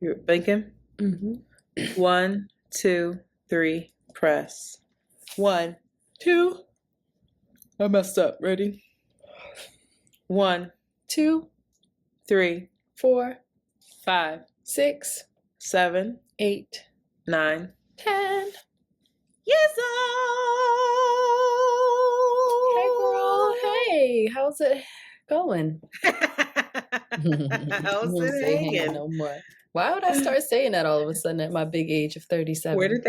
You're thinking? Mm-hmm. 1, 2, 3, press. 1, 2. I messed up. Ready? 1, 2, 3, 4, 5, 6, 7, 8, 9, 10. Yes, Hey, girl. Hey, how's it going? How's Won't it say hanging hanging? no more. Why would I start saying that all of a sudden at my big age of 37? Where did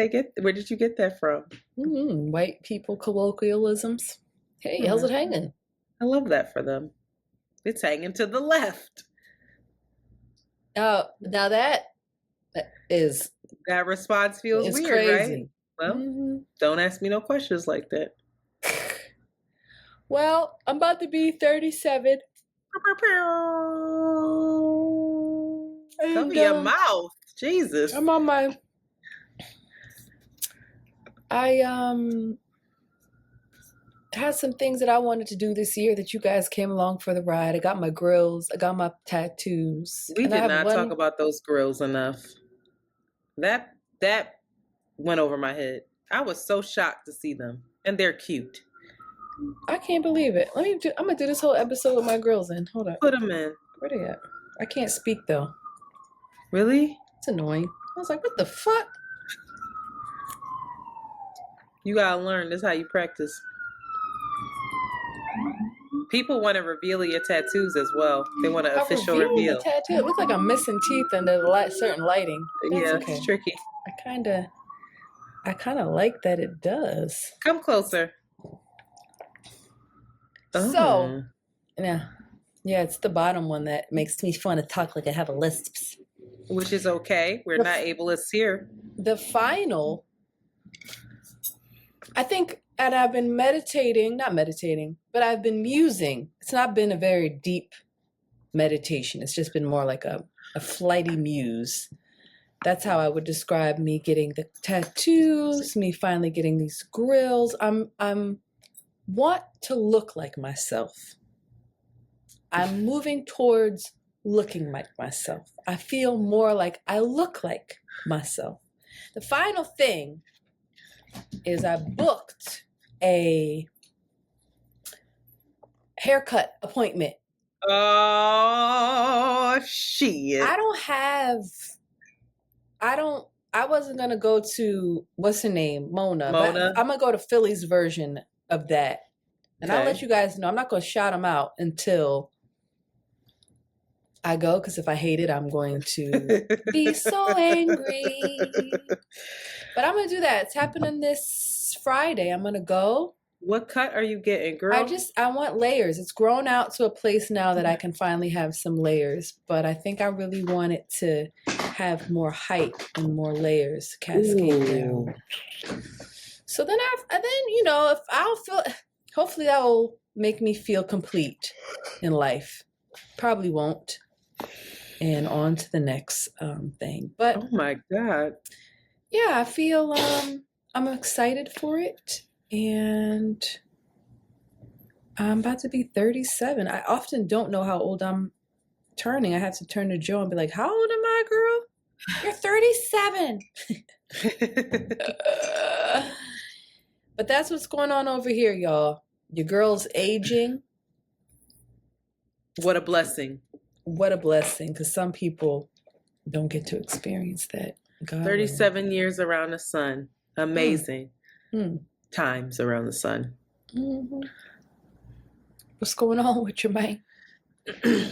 you get that from? White people colloquialisms. Hey, how's it hanging? I love that for them. It's hanging to the left. Oh, now that is That response feels it's weird, crazy. right? Well, don't ask me no questions like that. Well, I'm about to be 37. Cover your mouth. Jesus. I'm on my I had some things that I wanted to do this year that you guys came along for the ride. I got my grills, I got my tattoos. We did not talk about those grills enough. That went over my head. I was so shocked to see them. And they're cute. I can't believe it. I'm gonna do this whole episode with my grills in. Hold up. Put them in. Where they at? I can't speak though. Really? It's annoying. I was like, what the fuck? You gotta learn. This is how you practice. People want to reveal your tattoos as well. They want an official reveal. The tattoo. It looks like I'm missing teeth under certain lighting. That's okay. It's tricky. I kind of like that it does. Come closer. So, yeah, it's the bottom one that makes me want to talk like I have a lisp. Which is okay. We're not ableists here. The final, I think, and I've been not meditating, but I've been musing. It's not been a very deep meditation. It's just been more like a flighty muse. That's how I would describe me getting the tattoos, me finally getting these grills. I'm want to look like myself. I'm moving towards looking like myself. I feel more like I look like myself. The final thing is I booked a haircut appointment. Oh, shit. I wasn't going to go to, what's her name? Mona. I'm going to go to Philly's version of that. And I'll let you guys know. I'm not going to shout them out until I go, because if I hate it, I'm going to be so angry. But I'm going to do that. It's happening this Friday. I'm going to go. What cut are you getting, girl? I want layers. It's grown out to a place now that I can finally have some layers. But I think I really want it to have more height and more layers cascade down. So then, if I'll feel, hopefully that will make me feel complete in life. Probably won't. And on to the next thing. But oh my God. Yeah, I feel I'm excited for it. And I'm about to be 37. I often don't know how old I'm turning. I have to turn to Joe and be like, how old am I, girl? You're 37. But that's what's going on over here, y'all. Your girl's aging. What a blessing. What a blessing, because some people don't get to experience that. God 37 years around the sun. Amazing. Times around the sun. Mm-hmm. What's going on with your man? I'm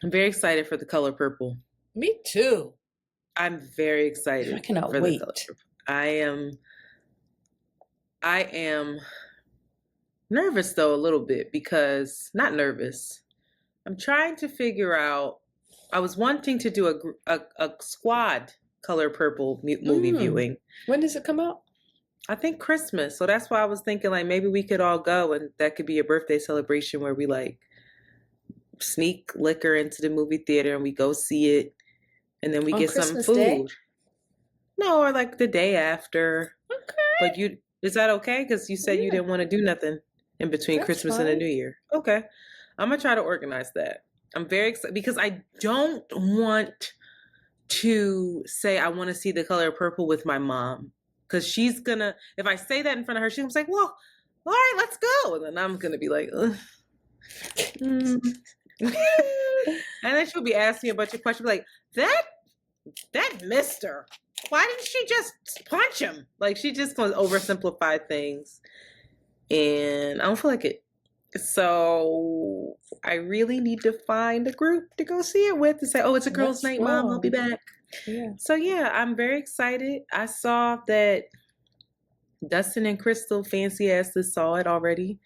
very excited for the color purple. Me too. I'm very excited. I cannot wait. I am nervous though a little bit because not nervous. I'm trying to figure out. I was wanting to do a squad color purple movie viewing. When does it come out? I think Christmas. So that's why I was thinking like maybe we could all go and that could be a birthday celebration where we like sneak liquor into the movie theater and we go see it and then we get some food. Day? No, or like the day after. Okay. But is that okay? Because you said you didn't want to do nothing in between Christmas and the New Year. Okay. I'm going to try to organize that. I'm very excited because I don't want to say I want to see The Color Purple with my mom. Because she's gonna, if I say that in front of her, she's gonna say, well, all right, let's go. And then I'm gonna be like, ugh. Mm. And then she'll be asking me a bunch of questions like, that mister, why didn't she just punch him? Like, she just gonna oversimplify things. And I don't feel like it. So I really need to find a group to go see it with and say, oh, it's a girls' night, Mom, I'll be back. Yeah. So yeah, I'm very excited. I saw that Dustin and Crystal fancy asses saw it already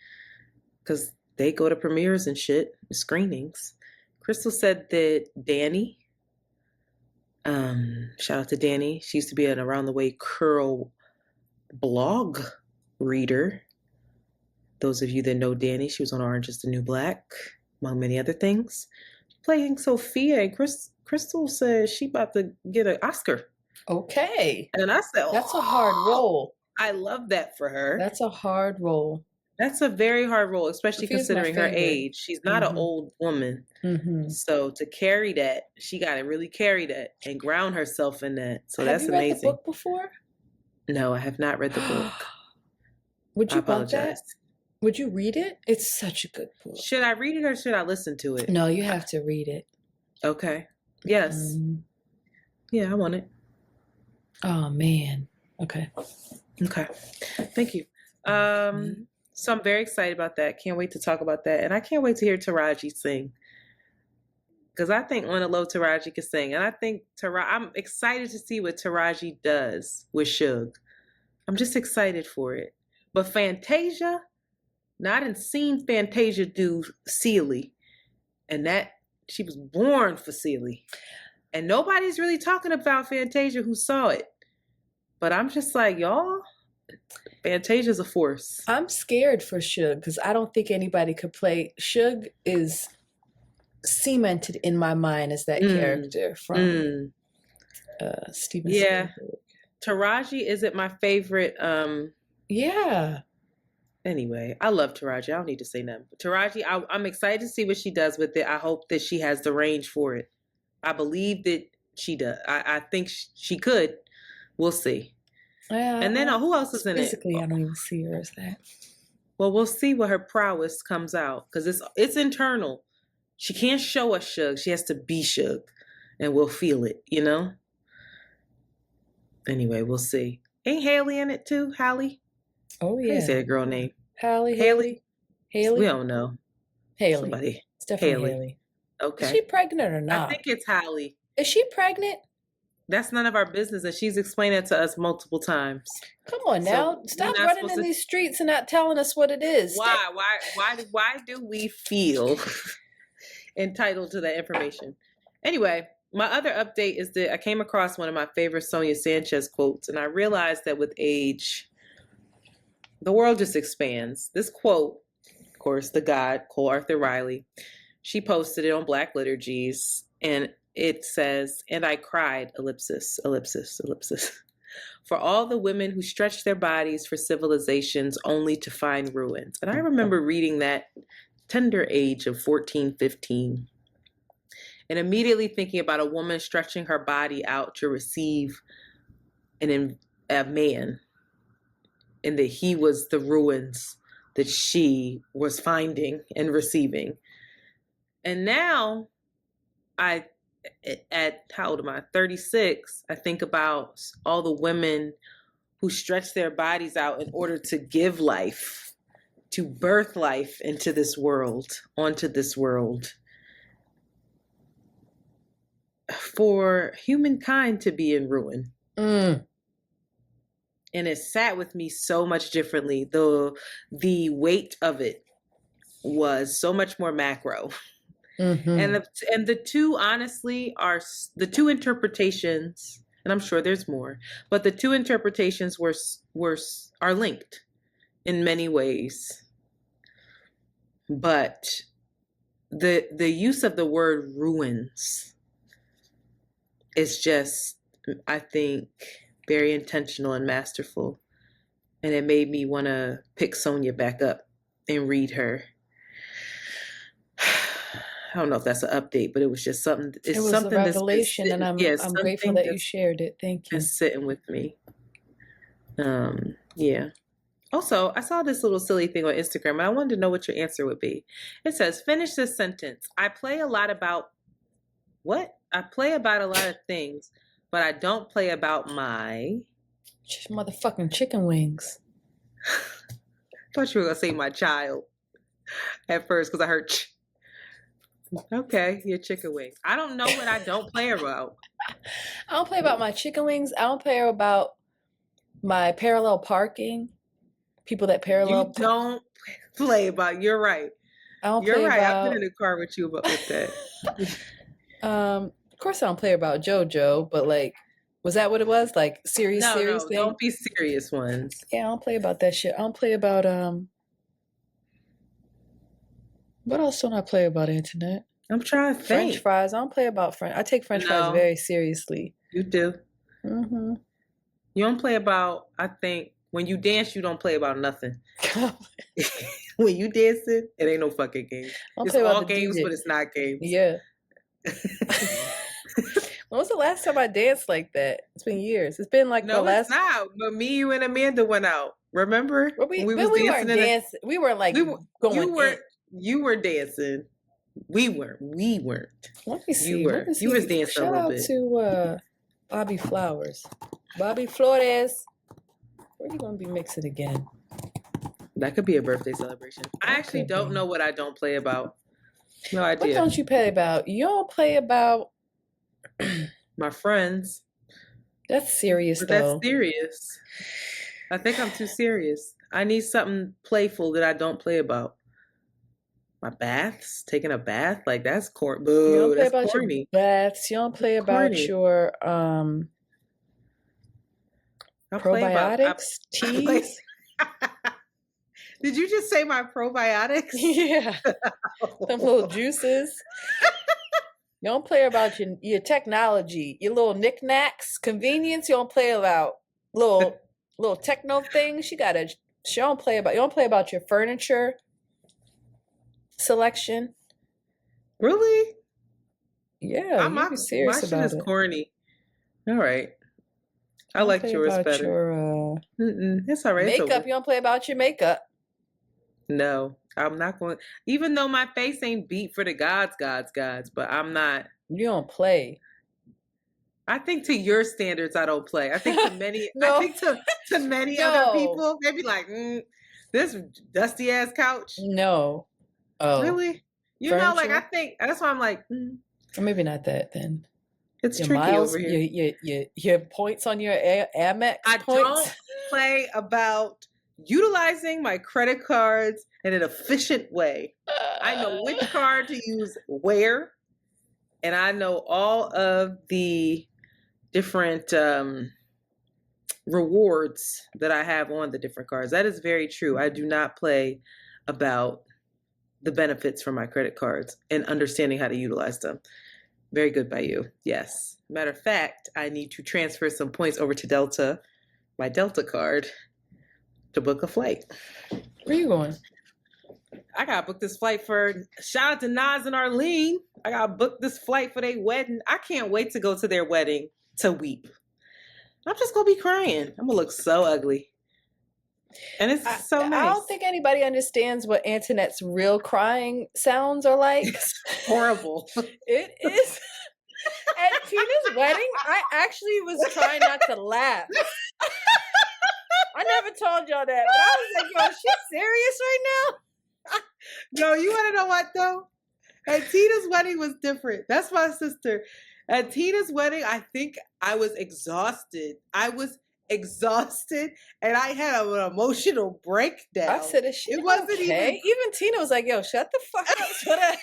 because they go to premieres and shit, screenings. Crystal said that Danny, shout out to Danny, she used to be an Around the Way Curl blog reader. Those of you that know Danny, she was on Orange is the New Black, among many other things. Playing Sophia, and Crystal says she about to get an Oscar. Okay. And I said, that's a hard role. I love that for her. That's a hard role. That's a very hard role, especially Sophia's considering her age. She's not an old woman. Mm-hmm. So to carry that, she got to really carry that and ground herself in that. So that's amazing. Have you read the book before? No, I have not read the book. Would you I apologize. want that? Would you read it? It's such a good book. Should I read it or should I listen to it? No, you have to read it. Okay. Yes. Yeah, I want it. Oh, man. Okay. Okay. Thank you. So I'm very excited about that. Can't wait to talk about that. And I can't wait to hear Taraji sing. Because I think On the Low Taraji can sing. And I think I'm excited to see what Taraji does with Suge. I'm just excited for it. But Fantasia, now I done seen Fantasia do Celie. And that she was born for Celie. And nobody's really talking about Fantasia who saw it. But I'm just like, y'all, Fantasia's a force. I'm scared for Suge because I don't think anybody could play. Suge is cemented in my mind as that character from Steven Spielberg. Taraji isn't my favorite. Yeah. Anyway, I love Taraji. I don't need to say nothing. But Taraji, I'm excited to see what she does with it. I hope that she has the range for it. I believe that she does. I think she could. We'll see. And then who else is in it? Physically, I don't even see her as that. Well, we'll see what her prowess comes out because it's internal. She can't show us Suge. She has to be Suge, and we'll feel it. You know. Anyway, we'll see. Ain't Haley in it too? Hallie? Oh yeah. How you say that girl name? Haley. We don't know. Haley. Somebody. It's definitely Haley. Okay. Is she pregnant or not? I think it's Hallie. Is she pregnant? That's none of our business, and she's explained it to us multiple times. Come on now. Stop running in these streets and not telling us what it is. Why do we feel entitled to that information? Anyway, my other update is that I came across one of my favorite Sonia Sanchez quotes, and I realized that with age, the world just expands. This quote, of course, the God, Cole Arthur Riley, she posted it on Black Liturgies, and it says, and I cried, ellipsis, ellipsis, ellipsis, for all the women who stretched their bodies for civilizations only to find ruins. And I remember reading that tender age of 14, 15, and immediately thinking about a woman stretching her body out to receive a man, and that he was the ruins that she was finding and receiving. And now at how old am I? 36, I think about all the women who stretch their bodies out in order to give life, to birth life into this world, onto this world, for humankind to be in ruin. And it sat with me so much differently. The weight of it was so much more macro. And the two, honestly, are the two interpretations, and I'm sure there's more, but the two interpretations are linked in many ways. But the use of the word ruins is just, I think, very intentional and masterful. And it made me want to pick Sonia back up and read her. I don't know if that's an update, but it was just something. It It's was a something that's been revelation, and sitting. Yeah, I'm grateful something that you that's shared it. Thank been you. sitting with me. Yeah. Also, I saw this little silly thing on Instagram, and I wanted to know what your answer would be. It says, "Finish this sentence. I play a lot about what? I play about a lot of things, but I don't play about my." Motherfucking chicken wings. I thought you were gonna say my child at first because I heard. Okay, your chicken wings. I don't know what I don't play about. I don't play about my chicken wings. I don't play about my parallel parking. People that parallel. You don't play about. You're right. I don't You're play right. I've been about. in the car with you with that. Of course, I don't play about JoJo, but like, was that what it was? Like serious No, thing? don't be serious ones. Yeah, I don't play about that shit. I don't play about What else don't I play about, Antoinette? I'm trying to think. French fries. I don't play about French. I take French fries very seriously. You do. Mm-hmm. You don't play about. I think when you dance, you don't play about nothing. When you dancing, it ain't no fucking game. It's all games, but it's not games. Yeah. When was the last time I danced like that? It's been years. It's been like no, it's not. But me, you, and Amanda went out. Remember? We weren't dancing. We weren't like going. You were dancing. We weren't. Let me see. You was dancing Shout a little out bit. to Bobby Flowers. Bobby Flores. Where are you gonna be mixing again? That could be a birthday celebration. I actually don't know what I don't play about. No idea. What don't you play about? You don't play about my friends. That's serious, but though. That's serious. I think I'm too serious. I need something playful that I don't play about. My baths, taking a bath, like that's corny. Boo, you don't play that's about corny. Your baths. You don't play about your probiotics, teas. Did you just say my probiotics? Yeah, some little juices. You don't play about your technology, your little knickknacks, convenience. You don't play about little techno things. She don't play about your furniture selection. Really? Yeah, you be serious about it. My shit is corny. All right. I like yours better. It's all right. Makeup. You don't play about your makeup. No, I'm not going. Even though my face ain't beat for the gods, but I'm not. You don't play. I think to your standards, I don't play. I think to many, I think to many other people, they be like, this dusty ass couch. No. Oh, really? You know, like I think that's why I'm like, or maybe not that then. It's your tricky over here. Your points on your Amex. Don't play about utilizing my credit cards in an efficient way. I know which card to use where, and I know all of the different rewards that I have on the different cards. That is very true. I do not play about the benefits from my credit cards and understanding how to utilize them. Very good by you. Yes. Matter of fact, I need to transfer some points over to Delta, my Delta card, to book a flight. Where are you going? I got to book this flight for, shout out to Nas and Arlene. I got to book this flight for their wedding. I can't wait to go to their wedding to weep. I'm just going to be crying. I'm going to look so ugly. And it's so nice. I don't think anybody understands what Antoinette's real crying sounds are like. It's horrible. It is. At Tina's wedding, I actually was trying not to laugh. I never told y'all that, but I was like, yo, she's serious right now? No, you want to know what, though? At Tina's wedding was different. That's my sister. At Tina's wedding, I think I was exhausted. And I had an emotional breakdown. I said, "Is she okay?" Even Tina was like, "Yo, shut the fuck up! Shut up!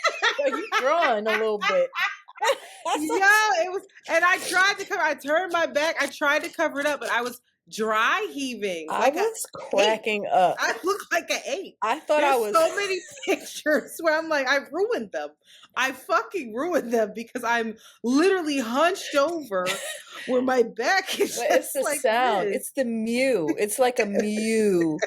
You drawing a little bit." It was, and I tried to cover. I turned my back. I tried to cover it up, but I was dry heaving. I was cracking up. I looked like an ape. I thought There's so many pictures where I'm like, I ruined them. I fucking ruined them because I'm literally hunched over where my back is. It's the like sound. This. It's the mew. It's like a mew.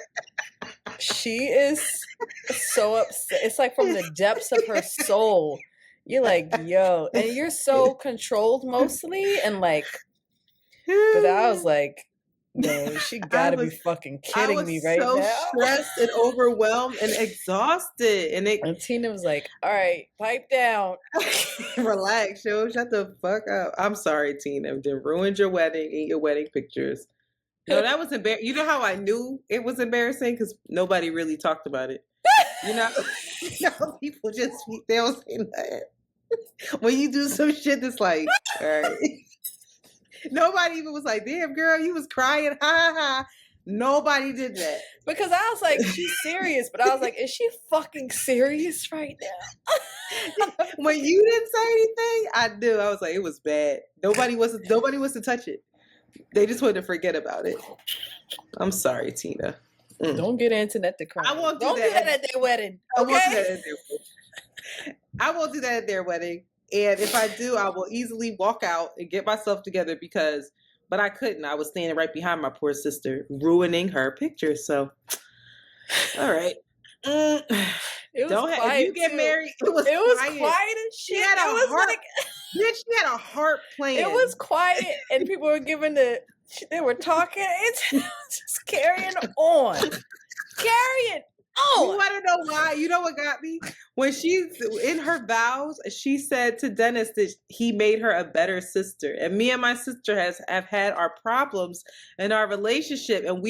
She is so upset. It's like from the depths of her soul. You're like, yo, and you're so controlled mostly, and like, but I was like, yo, she I gotta be was fucking I kidding was me right so now. stressed and overwhelmed and exhausted, and it And Tina was like, all right, pipe down. relax, yo, shut the fuck up. I'm sorry, Tina, then ruined your wedding and your wedding pictures. No, that was embarrassing. You know how I knew it was embarrassing because nobody really talked about it. You know, people just they don't say nothing. When you do some shit that's like, all right. Nobody even was like, damn girl, you was crying, ha ha ha. Nobody did that. Because I was like, she's serious, but I was like, is she fucking serious right now? When you didn't say anything, I knew. I was like, it was bad. Nobody was to touch it. They just wanted to forget about it. I'm sorry, Tina. Don't get Antoinette to cry. I won't do Don't that. do that at their wedding. I Okay? won't do that at their wedding. I won't do that at their wedding. And if I do, I will easily walk out and get myself together but I couldn't. I was standing right behind my poor sister, ruining her picture. So, all right. It was Don't quiet. If you get too. married, it was quiet quiet. as shit. She had a it was heart. like Bitch, she had a heart plan. it was quiet, and people were giving they were talking. It's just carrying on. Carrying You on. want to know why? You know what got me? When she's in her vows, she said to Dennis that he made her a better sister. And me and my sister have had our problems in our relationship. And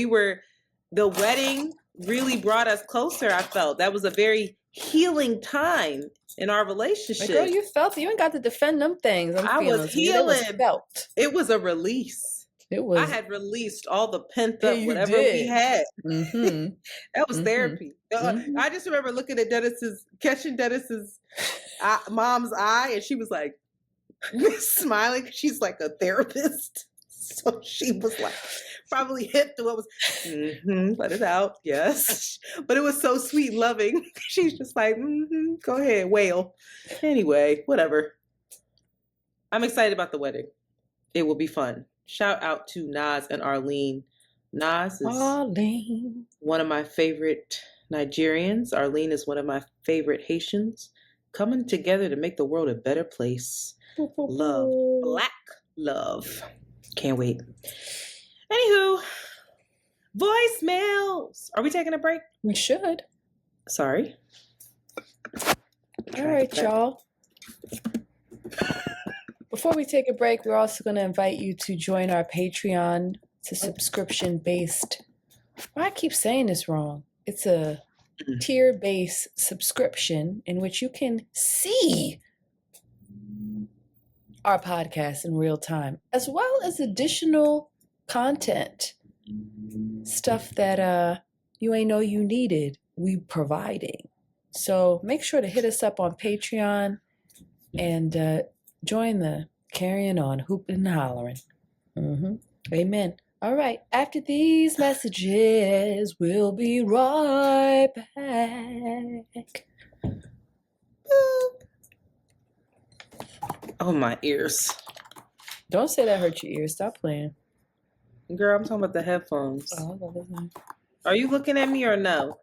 the wedding really brought us closer, I felt. That was a very healing time in our relationship. Like, girl, you felt it. You ain't got to defend them things. I was healing. healing. Felt. It was a release. It was. I had released all the pent up whatever we did. had. Mm-hmm. That was therapy. I just remember looking at catching Dennis's mom's eye, and she was like smiling. She's like a therapist, so she was like probably hit through what was. Let it out, yes. But it was so sweet, and loving. She's just like, go ahead, wail. Anyway, whatever. I'm excited about the wedding. It will be fun. Shout out to Nas and Arlene. Nas is one of my favorite Nigerians. Arlene is one of my favorite Haitians. Coming together to make the world a better place. Love. Black love. Can't wait. Anywho, voicemails. Are we taking a break? We should. Sorry. All right, y'all. Before we take a break, we're also going to invite you to join our Patreon. It's a subscription-based. I keep saying this wrong. It's a tier-based subscription in which you can see our podcast in real time, as well as additional content, stuff that you ain't know you needed. We providing. So make sure to hit us up on Patreon and join the carrying on, hooping and hollering. Amen. All right. After these messages, we'll be right back. Oh, my ears. Don't say that hurt your ears. Stop playing. Girl, I'm talking about the headphones. Oh, Are you looking at me or no?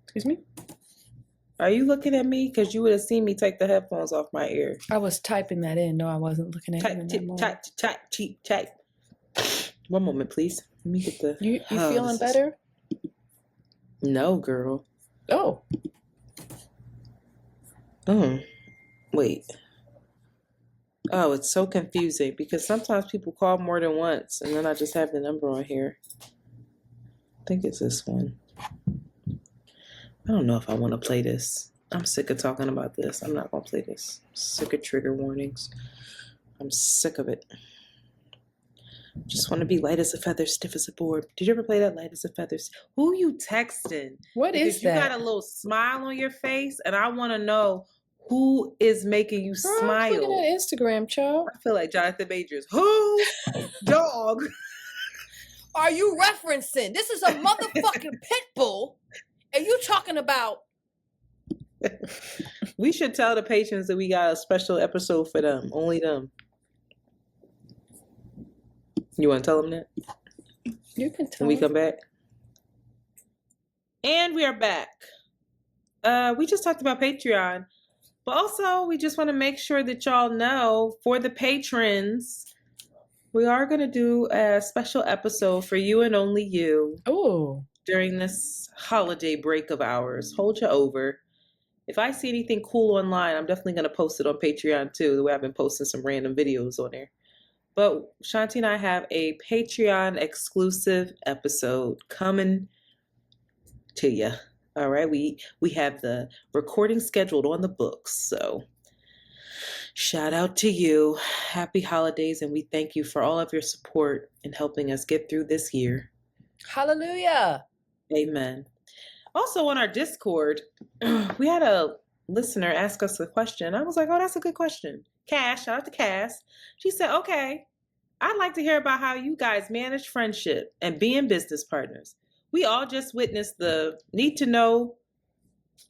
Excuse me? Are you looking at me? Because you would have seen me take the headphones off my ear. I was typing that in. No, I wasn't looking at it. Type. One moment, please. Let me get the... You feeling better? No, girl. Oh. Wait. Oh, it's so confusing because sometimes people call more than once and then I just have the number on here. I think it's this one. I don't know if I want to play this. I'm sick of talking about this. I'm not going to play this. I'm sick of trigger warnings. I'm sick of it. Just want to be light as a feather, stiff as a board. Did you ever play that, light as a feather? Who you texting? What is that? You got a little smile on your face, and I want to know who is making you smile. I'm looking at Instagram, child. I feel like Jonathan Majors. Who? Dog. Are you referencing? This is a motherfucking pit bull, and you talking about... We should tell the patrons that we got a special episode for them. Only them. You want to tell them that? You can tell When we come back. And we are back. We just talked about Patreon. But also, we just want to make sure that y'all know for the patrons, we are going to do a special episode for you and only you Oh, during this holiday break of ours. Hold you over. If I see anything cool online, I'm definitely going to post it on Patreon too. The way I've been posting some random videos on there. But Shanti and I have a Patreon exclusive episode coming to you. All right, we have the recording scheduled on the books. So shout out to you. Happy holidays, and we thank you for all of your support in helping us get through this year. hallelujah. Amen. Also on our Discord, we had a listener ask us a question. I was like, oh, that's a good question. Cash, shout out to Cass. She said, okay, I'd like to hear about how you guys manage friendship and being business partners. We all just witnessed the need to know.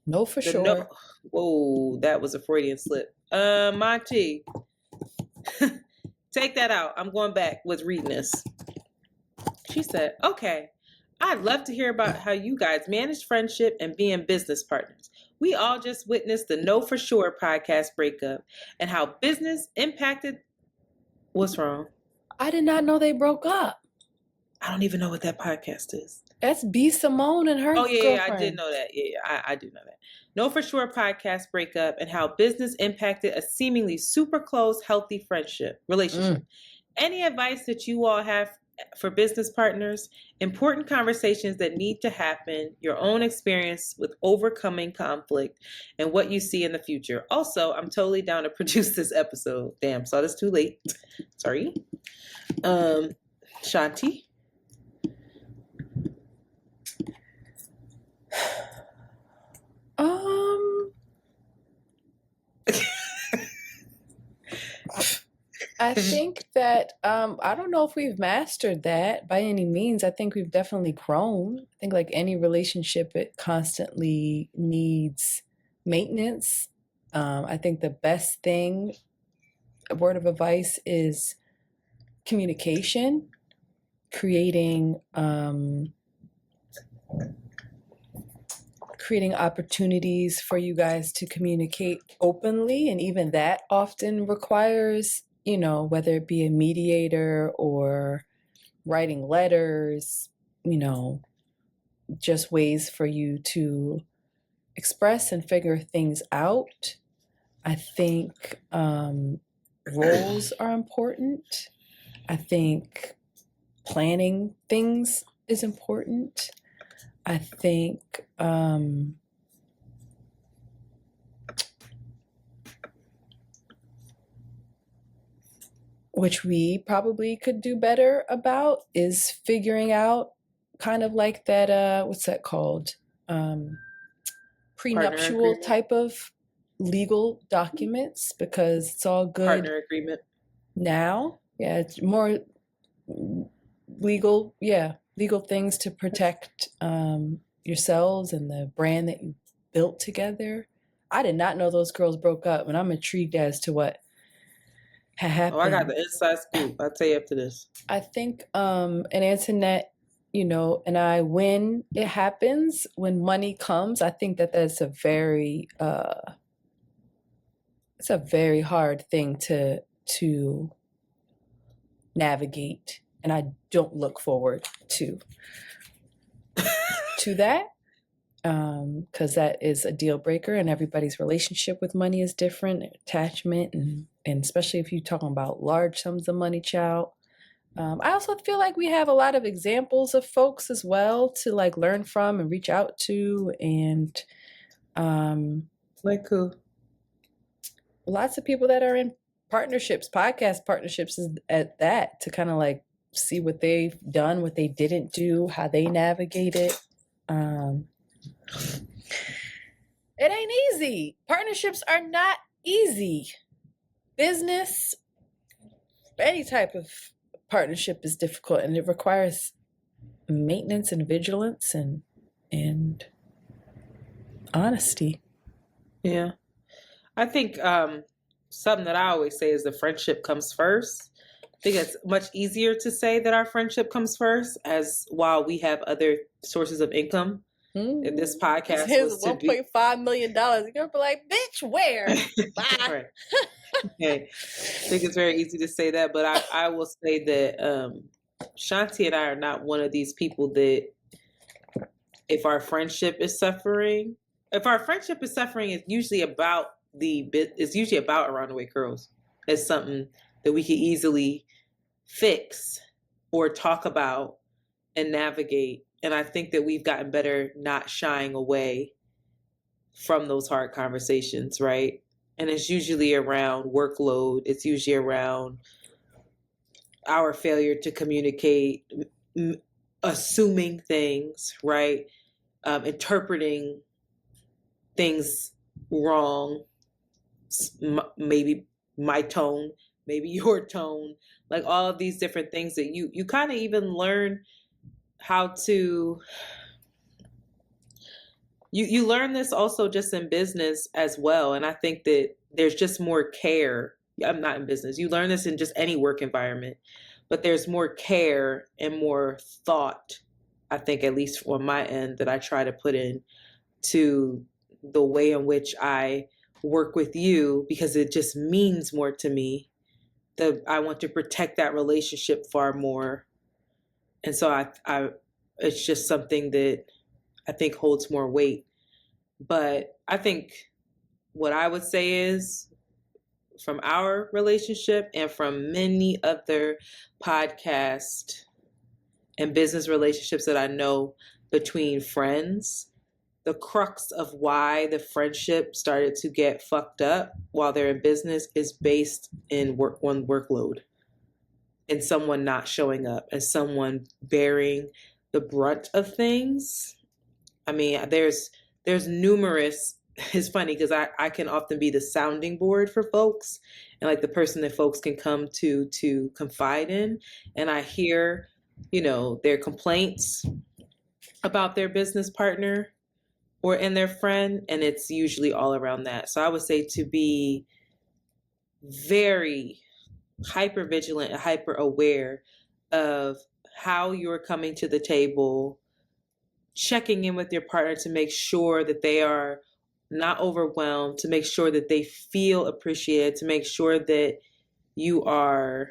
No, for sure. Whoa, that was a Freudian slip. Monty, take that out. I'm going back with reading this. She said, okay, I'd love to hear about how you guys manage friendship and being business partners. We all just witnessed the Know For Sure podcast breakup and how business impacted. What's wrong? I did not know they broke up. I don't even know what that podcast is. That's B. Simone and her girlfriend. I did know that. Yeah, I do know that. Know For Sure podcast breakup and how business impacted a seemingly super close, healthy relationship. Any advice that you all have for business partners, important conversations that need to happen, your own experience with overcoming conflict, and what you see in the future. Also, I'm totally down to produce this episode. Damn, saw this too late. Sorry. Shanti. I think that I don't know if we've mastered that by any means. I think we've definitely grown. I think like any relationship, it constantly needs maintenance. I think the best thing, a word of advice, is communication, creating opportunities for you guys to communicate openly, and even that often requires, whether it be a mediator or writing letters, just ways for you to express and figure things out. I think roles are important. I think planning things is important. I think which we probably could do better about is figuring out kind of like that, what's that called? Prenuptial type of legal documents, because it's all good. Partner agreement. Now, yeah, it's more legal things to protect yourselves and the brand that you built together. I did not know those girls broke up, and I'm intrigued as to what happened. Oh, I got the inside scoop. I'll tell you after this. I think and Antoinette, and I, when it happens, when money comes, I think that that's a very it's a very hard thing to navigate, and I don't look forward to that, because that is a deal breaker, and everybody's relationship with money is different, attachment, and especially if you're talking about large sums of money, child. I also feel like we have a lot of examples of folks as well to like learn from and reach out to, and like who? Lots of people that are in partnerships, podcast partnerships, is at that, to kind of like see what they've done, what they didn't do, how they navigate it. It ain't easy. Partnerships are not easy. Business, any type of partnership is difficult, and it requires maintenance and vigilance and honesty. Yeah. I think something that I always say is the friendship comes first. I think it's much easier to say that our friendship comes first, as while we have other sources of income. And this It's podcast his was to be $1.5 million. You're gonna be like, bitch, where? Bye. right. Okay. I think it's very easy to say that, but I will say that Shanti and I are not one of these people that if our friendship is suffering, it's usually about it's usually about Around the Way Curls. It's something that we can easily fix or talk about and navigate. And I think that we've gotten better not shying away from those hard conversations, right? And it's usually around workload. It's usually around our failure to communicate, assuming things, right? Interpreting things wrong, maybe my tone, maybe your tone, like all of these different things that you kind of even learn how to you learn this also just in business as well. And I think that there's just more care. I'm not in business. You learn this in just any work environment, but there's more care and more thought, I think, at least on my end, that I try to put in to the way in which I work with you, because it just means more to me. That I want to protect that relationship far more. And so I it's just something that I think holds more weight. But I think what I would say is, from our relationship and from many other podcast and business relationships that I know between friends, the crux of why the friendship started to get fucked up while they're in business is based in workload and someone not showing up and someone bearing the brunt of things. I mean, there's numerous. It's funny because I can often be the sounding board for folks and like the person that folks can come to confide in. And I hear, their complaints about their business partner or in their friend, and it's usually all around that. So I would say to be very hyper vigilant and hyper aware of how you're coming to the table, checking in with your partner to make sure that they are not overwhelmed, to make sure that they feel appreciated, to make sure that you are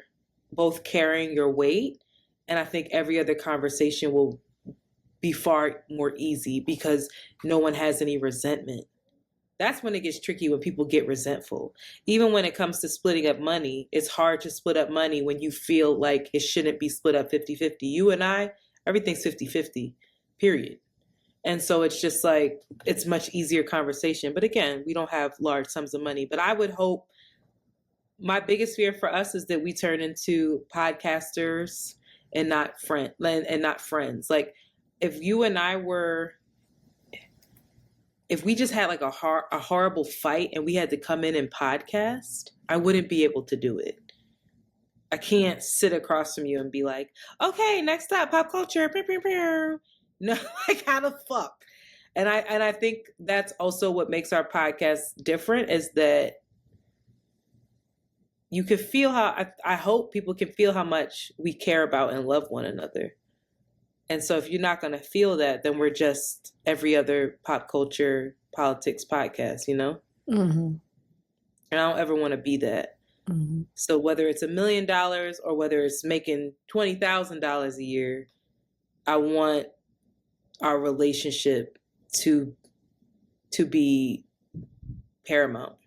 both carrying your weight. And I think every other conversation will be far more easy because no one has any resentment. That's when it gets tricky, when people get resentful. Even when it comes to splitting up money, it's hard to split up money when you feel like it shouldn't be split up 50-50. You and I, everything's 50-50, period. And so it's just like, it's much easier conversation. But again, we don't have large sums of money. But I would hope, my biggest fear for us is that we turn into podcasters and not friends. Like if you and I were, if we just had like a horrible fight and we had to come in and podcast, I wouldn't be able to do it. I can't sit across from you and be like, okay, next up, pop culture. No, like how the fuck? And I think that's also what makes our podcast different, is that you can feel how, I hope people can feel how much we care about and love one another. And so if you're not going to feel that, then we're just every other pop culture politics podcast, Mm-hmm. And I don't ever want to be that. Mm-hmm. So whether it's $1 million or whether it's making $20,000 a year, I want our relationship to be paramount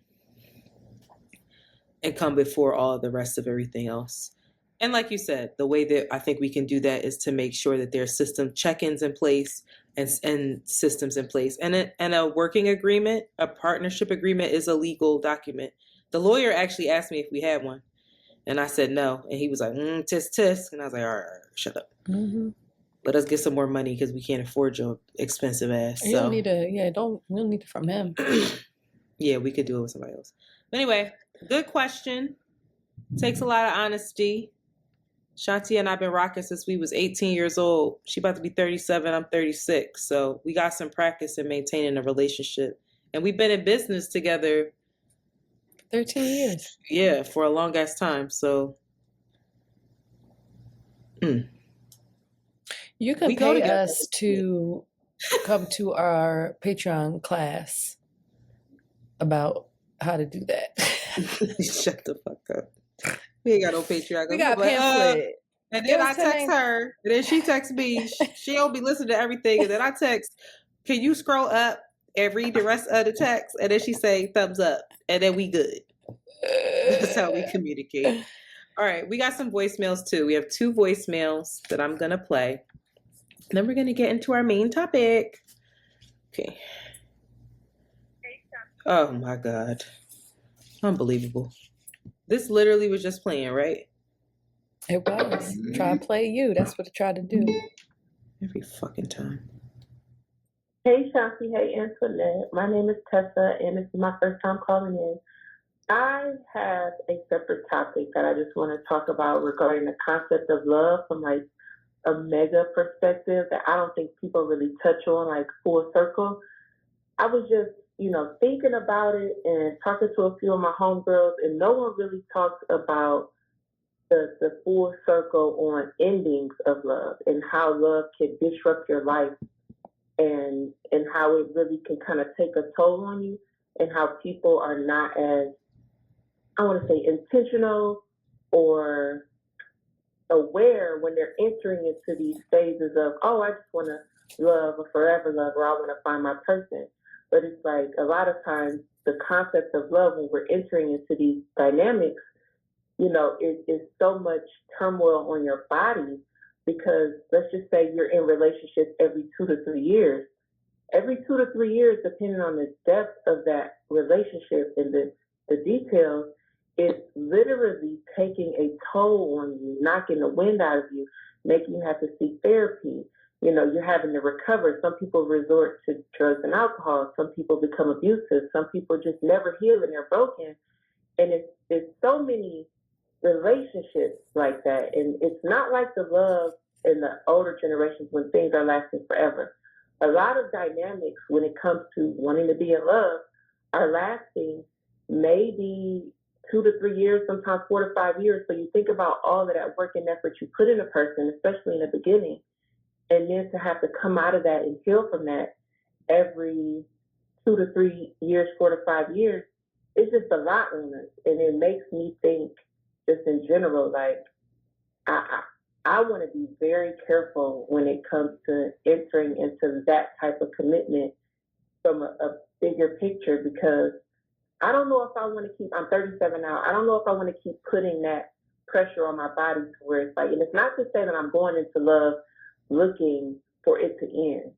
and come before all of the rest of everything else. And like you said, the way that I think we can do that is to make sure that there's system check-ins in place and systems in place. And a working agreement, a partnership agreement, is a legal document. The lawyer actually asked me if we had one. And I said no. And he was like, tisk, tisk. And I was like, all right, shut up. Mm-hmm. Let us get some more money because we can't afford your expensive ass. You don't need we don't need it from him. Yeah, we could do it with somebody else. But anyway, good question. Takes a lot of honesty. Shanti and I've been rocking since we was 18 years old. She about to be 37. I'm 36. So we got some practice in maintaining a relationship. And we've been in business together 13 years. Yeah, for a long ass time. So you could pay us to come to our Patreon class about how to do that. Shut the fuck up. We ain't got no Patreon. We We gonna got be a like, pamphlet. and Give then us I text 10. her, and then she texts me. She don't be listening to everything, and then I text, "Can you scroll up and read the rest of the text?" And then she say thumbs up, and then we good. That's how we communicate. All right, we got some voicemails too. We have 2 voicemails that I'm gonna play. Then we're gonna get into our main topic. Okay. Oh my God. Unbelievable. This literally was just playing, right? It was. Try to play you. That's what it tried to do. Every fucking time. Hey Shanti, hey Antoinette. My name is Tessa, and this is my first time calling in. I have a separate topic that I just want to talk about regarding the concept of love from like a mega perspective that I don't think people really touch on like full circle. I was just, thinking about it and talking to a few of my homegirls, and no one really talks about the full circle on endings of love and how love can disrupt your life and how it really can kind of take a toll on you, and how people are not as, I want to say, intentional or aware when they're entering into these phases of, oh, I just want to love a forever love, or I want to find my person. But it's like a lot of times the concept of love, when we're entering into these dynamics, is so much turmoil on your body, because let's just say you're in relationships every 2 to 3 years. Every 2 to 3 years, depending on the depth of that relationship and the details, it's literally taking a toll on you, knocking the wind out of you, making you have to seek therapy. You're having to recover. Some people resort to drugs and alcohol. Some people become abusive. Some people just never heal and they're broken. And it's so many relationships like that. And it's not like the love in the older generations when things are lasting forever. A lot of dynamics when it comes to wanting to be in love are lasting maybe 2 to 3 years, sometimes 4 to 5 years. So you think about all of that work and effort you put in a person, especially in the beginning, and then to have to come out of that and heal from that every 2 to 3 years, 4 to 5 years, it's just a lot on us. And it makes me think, just in general, like I want to be very careful when it comes to entering into that type of commitment from a bigger picture, because I don't know if I want to keep, I'm 37 now, I don't know if I want to keep putting that pressure on my body to where it's like, and it's not to say that I'm going into love looking for it to end,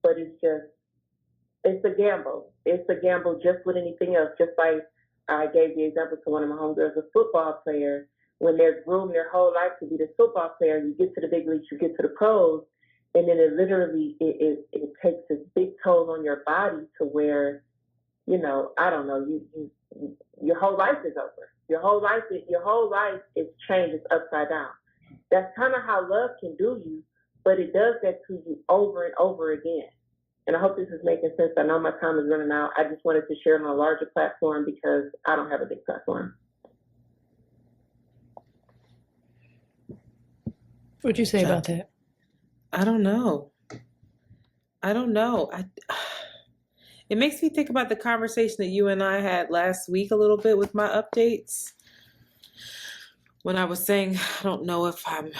but it's a gamble. It's a gamble just with anything else. Just like I gave the example to one of my homegirls, a football player, when they're groomed their whole life to be this football player, you get to the big leagues, you get to the pros, and then it literally it takes this big toll on your body to where, I don't know, your whole life is over. Your whole life is changed, it's upside down. That's kind of how love can do you, but it does that to you over and over again. And I hope this is making sense. I know my time is running out. I just wanted to share it on a larger platform because I don't have a big platform. What'd you say about that? I don't know. It makes me think about the conversation that you and I had last week a little bit with my updates. When I was saying I don't know if I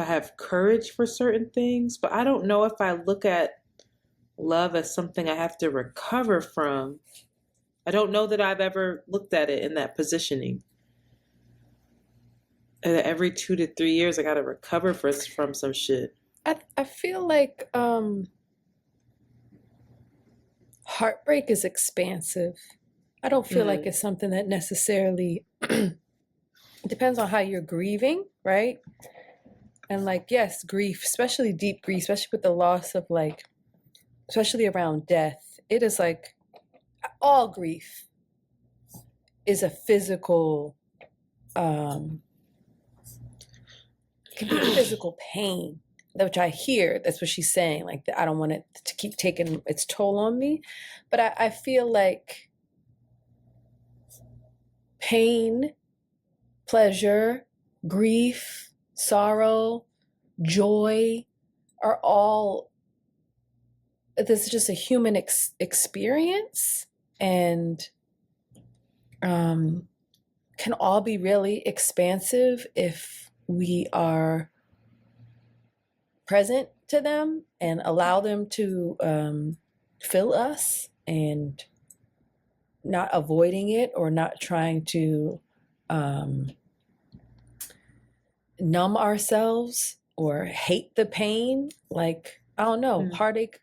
have courage for certain things, but I don't know if I look at love as something I have to recover from. I don't know that I've ever looked at it in that positioning. And that every 2 to 3 years I gotta recover from some shit. I feel like heartbreak is expansive. I don't feel like it's something that necessarily it depends on how you're grieving, right? And like, yes, grief, especially deep grief, especially with the loss of like, especially around death, it is like all grief is a physical, can be a physical pain, which I hear. That's what she's saying. Like, I don't want it to keep taking its toll on me. But I feel like pain, pleasure, grief, sorrow, joy are all this is just a human experience, and can all be really expansive if we are present to them and allow them to fill us, and not avoiding it or not trying to numb ourselves or hate the pain. Like, I don't know, heartache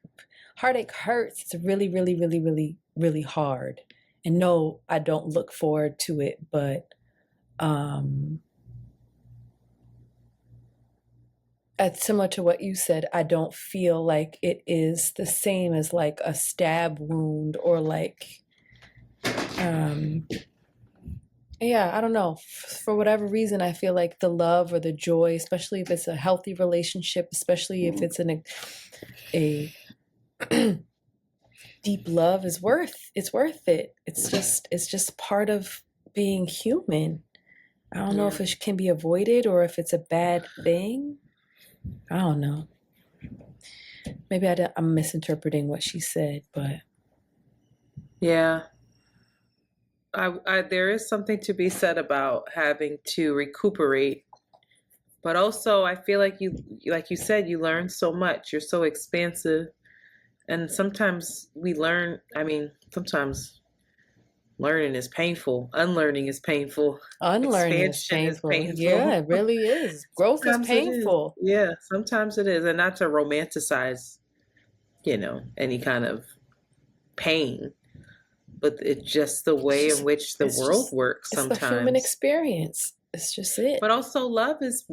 hurts. It's really, really, really, really, really hard. And no, I don't look forward to it, but it's similar to what you said. I don't feel like it is the same as like a stab wound, or like yeah, I don't know. For whatever reason, I feel like the love or the joy, especially if it's a healthy relationship, especially if it's in a deep love, is worth it. It's just part of being human. I don't know if it can be avoided or if it's a bad thing. I don't know. Maybe I'm misinterpreting what she said, but Yeah. There is something to be said about having to recuperate, but also I feel like you said, you learn so much. You're so expansive, and sometimes we learn. I mean, sometimes learning is painful. Unlearning is painful. unlearning is Expansion is painful. Yeah, painful. it really is. Growth is Sometimes it is. painful. Yeah, sometimes it is, and not to romanticize, any kind of pain, but it's just the way in which the world works It's the human sometimes. experience. It's just it. But also love is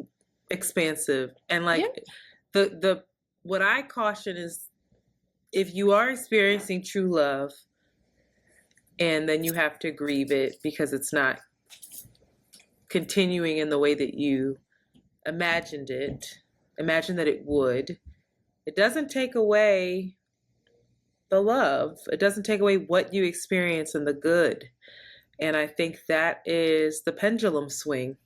expansive, and like the what I caution is, if you are experiencing true love and then you have to grieve it because it's not continuing in the way that you imagined that it would, it doesn't take away the love. It doesn't take away what you experience and the good. And I think that is the pendulum swing.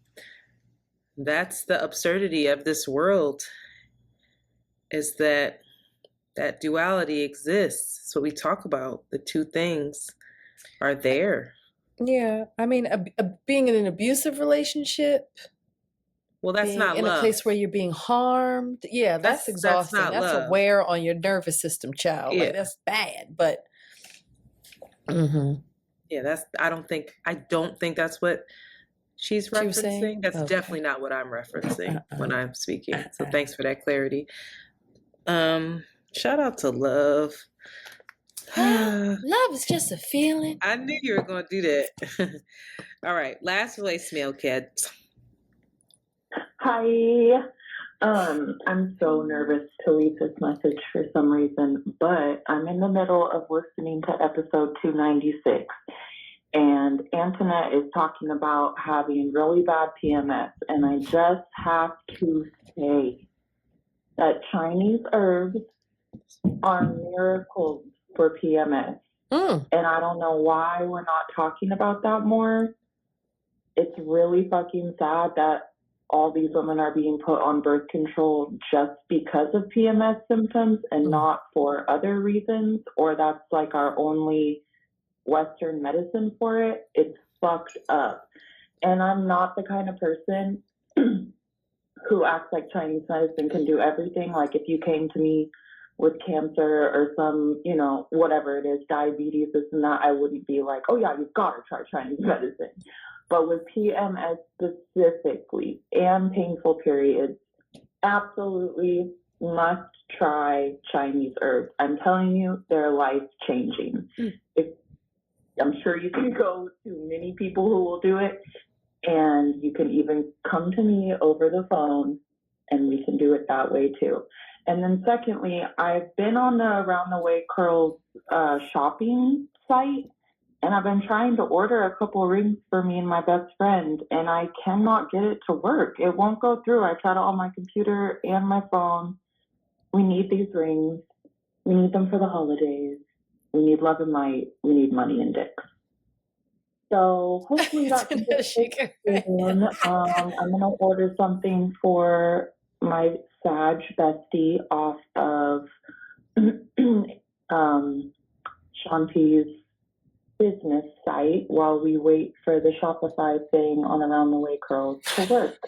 That's the absurdity of this world, is that duality exists. It's what we talk about. The two things are there. Yeah, I mean, being in an abusive relationship, Well, that's being not in love. a place where you're being harmed, yeah, that's exhausting. That's not That's love. a wear on your nervous system, child. Yeah. Like, that's bad. But yeah, I don't think that's what she's She was saying? referencing. That's Okay. definitely not what I'm referencing when I'm speaking. So thanks for that clarity. Shout out to love. Love is just a feeling. I knew you were going to do that. All right, last voicemail, kids. Hi. I'm so nervous to leave this message for some reason, but I'm in the middle of listening to episode 296, and Antoinette is talking about having really bad PMS, and I just have to say that Chinese herbs are miracles for PMS. And I don't know why we're not talking about that more. It's really fucking sad that all these women are being put on birth control just because of PMS symptoms and not for other reasons, or that's like our only Western medicine for it. It's fucked up. And I'm not the kind of person who acts like Chinese medicine can do everything. Like, if you came to me with cancer or some, whatever it is, diabetes, this and that, I wouldn't be like, oh yeah, you've got to try Chinese medicine. But with PMS specifically and painful periods, absolutely must try Chinese herbs. I'm telling you, they're life-changing. I'm sure you can go to many people who will do it, and you can even come to me over the phone, and we can do it that way too. And then secondly, I've been on the Around the Way Curls shopping site, and I've been trying to order a couple rings for me and my best friend, and I cannot get it to work. It won't go through. I tried it on my computer and my phone. We need these rings. We need them for the holidays. We need love and light. We need money and dicks. So hopefully that can get soon. I'm going to order something for my Sag bestie off of Shanti's business site while we wait for the Shopify thing on Around the Way Curls to work.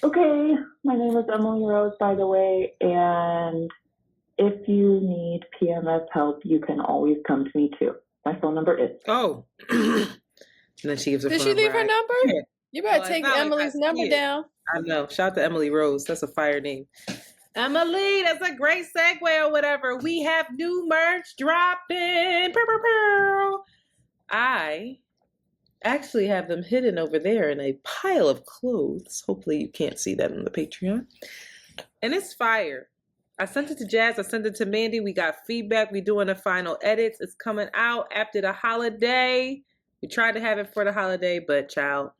Okay, my name is Emily Rose, by the way, and if you need PMS help, you can always come to me too. My phone number is. Oh. And then she gives her Did phone she leave number. her number? Yeah. You better Well, take it's not like Emily's I number see it. down. I know. Shout out to Emily Rose. That's a fire name. Emily, that's a great segue or whatever. We have new merch dropping. I actually have them hidden over there in a pile of clothes. Hopefully you can't see that on the Patreon. And it's fire. I sent it to Jazz. I sent it to Mandy. We got feedback. We doing the final edits. It's coming out after the holiday. We tried to have it for the holiday, but child,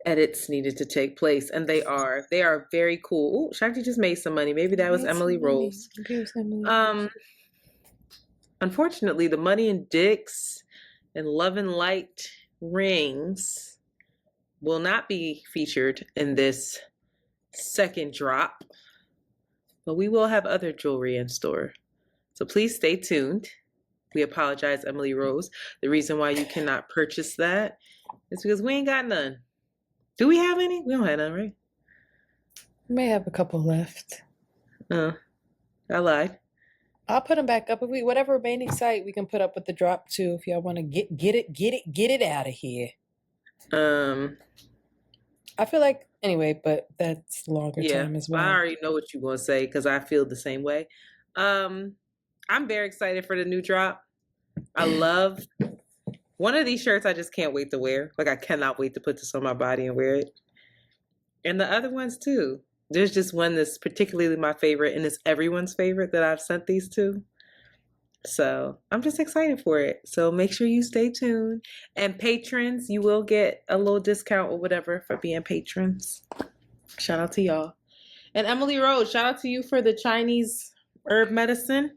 edits needed to take place, and they are. They are very cool. Ooh, Shanti just made some money. Maybe that was Emily Rose. Unfortunately, the Money and Dicks and Love and Light rings will not be featured in this second drop, but we will have other jewelry in store. So please stay tuned. We apologize, Emily Rose. The reason why you cannot purchase that is because we ain't got none. Do we have any? We don't have none, right? We may have a couple left. I lied. I'll put them back up. If we whatever remaining site we can put up with the drop too. If y'all want to get it out of here. I feel like anyway, but that's longer time as well. I already know what you're gonna say because I feel the same way. I'm very excited for the new drop. I love one of these shirts. I just can't wait to wear. Like I cannot wait to put this on my body and wear it. And the other ones too. There's just one that's particularly my favorite, and it's everyone's favorite that I've sent these to. So I'm just excited for it. So make sure you stay tuned. And patrons, you will get a little discount or whatever for being patrons. Shout out to y'all. And Emily Rose, shout out to you for the Chinese herb medicine.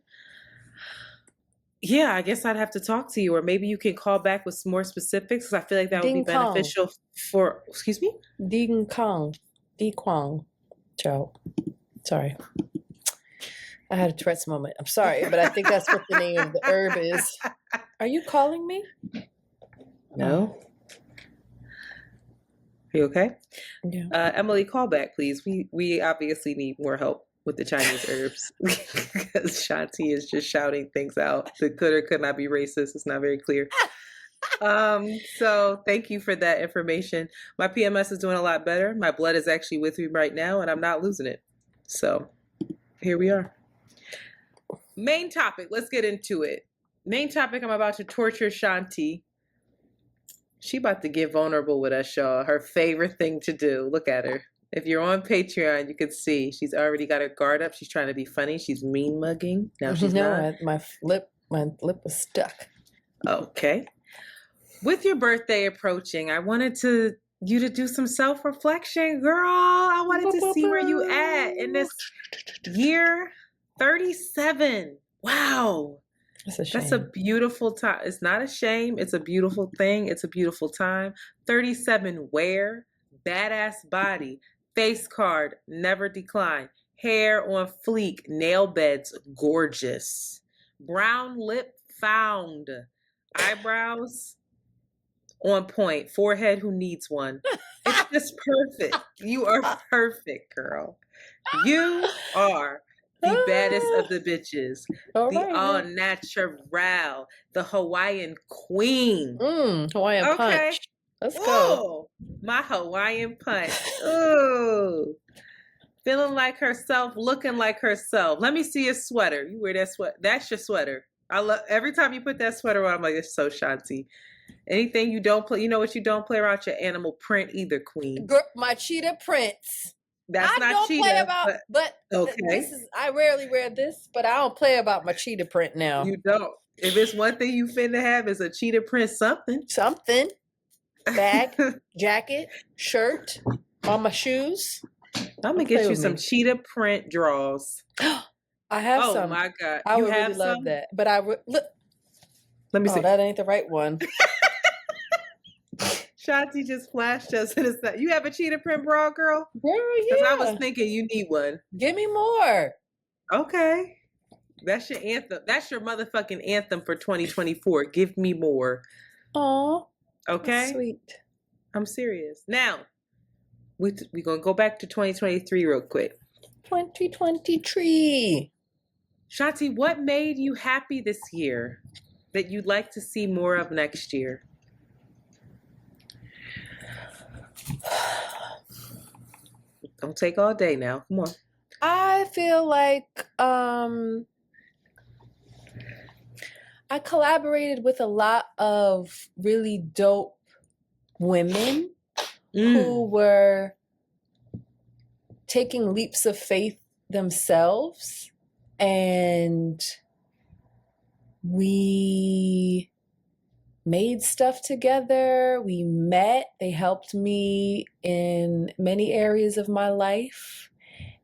Yeah, I guess I'd have to talk to you, or maybe you can call back with some more specifics, because I feel like that would be beneficial for, excuse me? Di Kwang. Ciao. Sorry. I had a Tourette's moment. I'm sorry, but I think that's what the name of the herb is. Are you calling me? No. Are you okay? Yeah. Emily, call back, please. We obviously need more help with the Chinese herbs because Shanti is just shouting things out that could or could not be racist. It's not very clear. So thank you for that information. My PMS is doing a lot better. My blood is actually with me right now, and I'm not losing it. So here we are. Main topic. Let's get into it. Main topic. I'm about to torture Shanti. She about to get vulnerable with us, y'all. Her favorite thing to do. Look at her. If you're on Patreon, you can see she's already got her guard up. She's trying to be funny. She's mean mugging. Now she's not. My lip was stuck. Okay. With your birthday approaching, I wanted you to do some self-reflection, girl. I wanted to see where you at in this year 37. Wow. That's a beautiful time. It's not a shame. It's a beautiful thing. It's a beautiful time. 37 where? Badass body. Face card. Never decline. Hair on fleek. Nail beds. Gorgeous. Brown lip found. Eyebrows on point. Forehead who needs one. It's just perfect. You are perfect, girl. You are the baddest of the bitches. All natural. The Hawaiian queen. Hawaiian punch. Let's go. My Hawaiian punch. Ooh. Feeling like herself, looking like herself. Let me see your sweater. You wear that sweater. That's your sweater. I love every time you put that sweater on, I'm like, it's so Shanti. Anything you don't play, you know what you don't play around your animal print either, queen. My cheetah prints. That's not cheetah. Play about, but okay. I rarely wear this, but I don't play about my cheetah print now. You don't. If it's one thing you finna have is a cheetah print something. Bag, jacket, shirt, on my shoes. I'm gonna get you some cheetah print drawers. I have some. Oh my God. I would really love that. But look. Let me see. That ain't the right one. Shanti just flashed us and it's that. You have a cheetah print bra, girl? Girl, yeah. Because I was thinking you need one. Give me more. Okay. That's your anthem. That's your motherfucking anthem for 2024. Give me more. Aw, Okay? sweet. I'm serious. Now, we're going to go back to 2023 real quick. 2023. Shanti, what made you happy this year that you'd like to see more of next year? Don't take all day now. Come on. I feel like I collaborated with a lot of really dope women who were taking leaps of faith themselves, and we made stuff together. We met. They helped me in many areas of my life,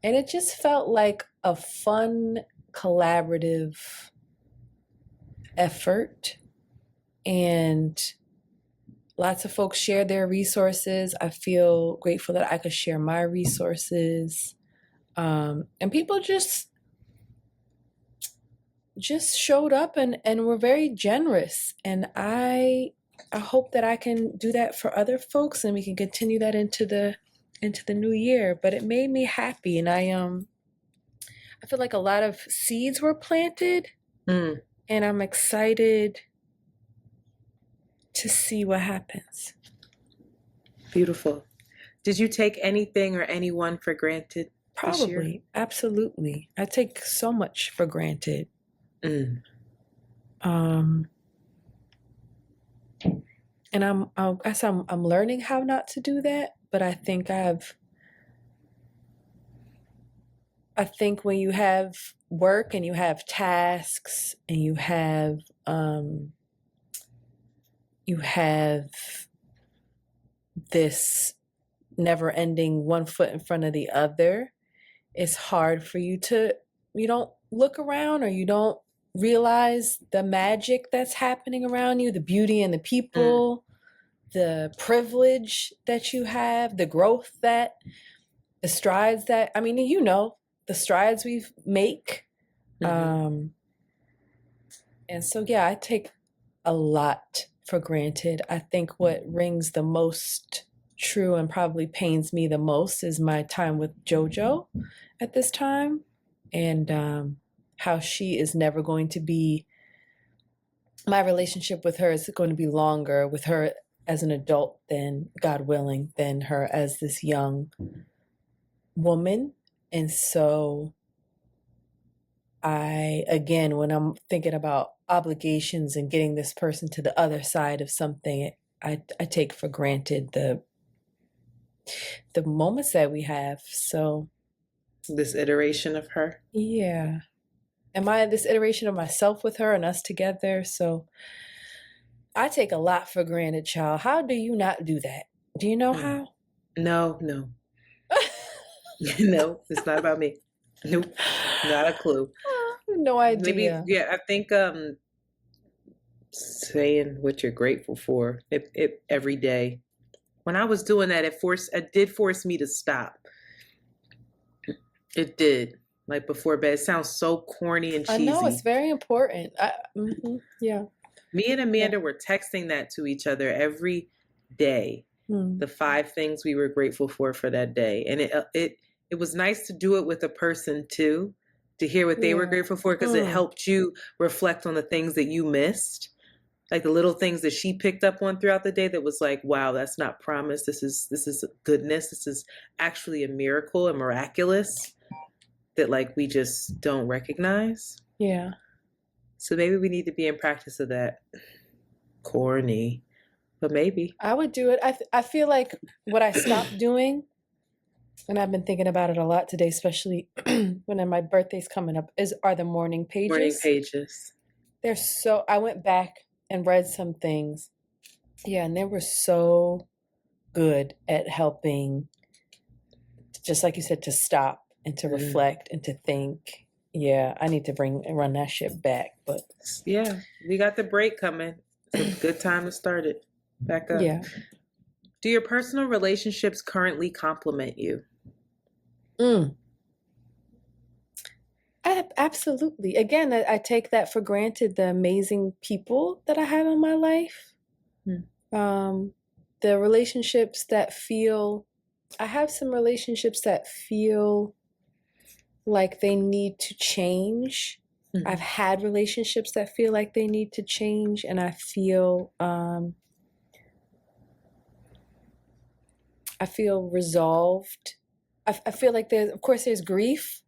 and it just felt like a fun collaborative effort. And lots of folks shared their resources. I feel grateful that I could share my resources. And people just showed up and were very generous. And I hope that I can do that for other folks, and we can continue that into the new year. But it made me happy, and I feel like a lot of seeds were planted, and I'm excited to see what happens. Beautiful. Did you take anything or anyone for granted this year? Probably, absolutely. I take so much for granted. And I'm learning how not to do that, but I think when you have work and you have tasks and you have this never-ending one foot in front of the other, it's hard for you don't look around, or you don't realize the magic that's happening around you, the beauty in the people, the privilege that you have, the growth the strides that, the strides we make. And so, yeah, I take a lot for granted. I think what rings the most true and probably pains me the most is my time with JoJo at this time, and how she is never going to be, my relationship with her is going to be longer with her as an adult than, God willing, than her as this young woman. And so again, when I'm thinking about obligations and getting this person to the other side of something, I take for granted the moments that we have. So this iteration of her? Yeah. This iteration of myself with her and us together. So I take a lot for granted, child. How do you not do that? Do you know how? No. No, it's not about me. Nope. Not a clue. No idea. Maybe, I think saying what you're grateful for it every day. When I was doing that, it did force me to stop. It did. Like before bed. It sounds so corny and cheesy. I know, it's very important. Yeah. Me and Amanda were texting that to each other every day. The 5 things we were grateful for that day. And it was nice to do it with a person too, to hear what they were grateful for, because it helped you reflect on the things that you missed. Like the little things that she picked up on throughout the day that was like, wow, that's not promise. This is goodness. This is actually a miracle and miraculous that like we just don't recognize. Yeah. So maybe we need to be in practice of that. Corny, but maybe. I would do it. I feel like what I stopped doing, and I've been thinking about it a lot today, especially when my birthday's coming up, are the morning pages. Morning pages. I went back and read some things. Yeah, and they were so good at helping, just like you said, to stop and to reflect and to think. Yeah, I need to run that shit back. But yeah, we got the break coming. It's a good time to start it back up. Yeah. Do your personal relationships currently complement you? I Absolutely. Again, I take that for granted, the amazing people that I have in my life. The relationships that feel, I have some relationships that feel like they need to change. I've had relationships that feel like they need to change, and I feel resolved. I feel like there's, of course, there's grief.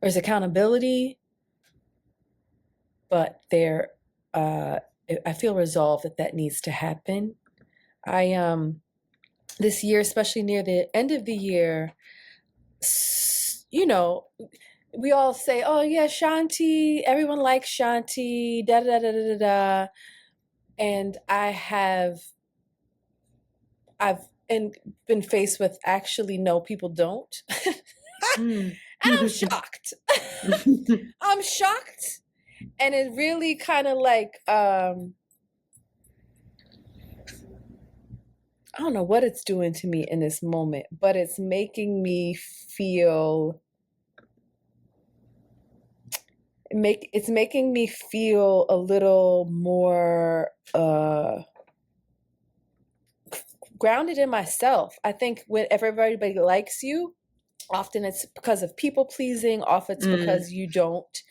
There's accountability, but I feel resolved that needs to happen. This year, especially near the end of the year, you know, we all say, "Oh yeah, Shanti. Everyone likes Shanti." Da da da da da da. And I've been faced with, actually, no, people don't. And I'm shocked. I'm shocked. And it really kind of like, I don't know what it's doing to me in this moment, but it's making me feel, it's making me feel a little more grounded in myself. I think if everybody likes you, often it's because of people pleasing. Often it's because you don't,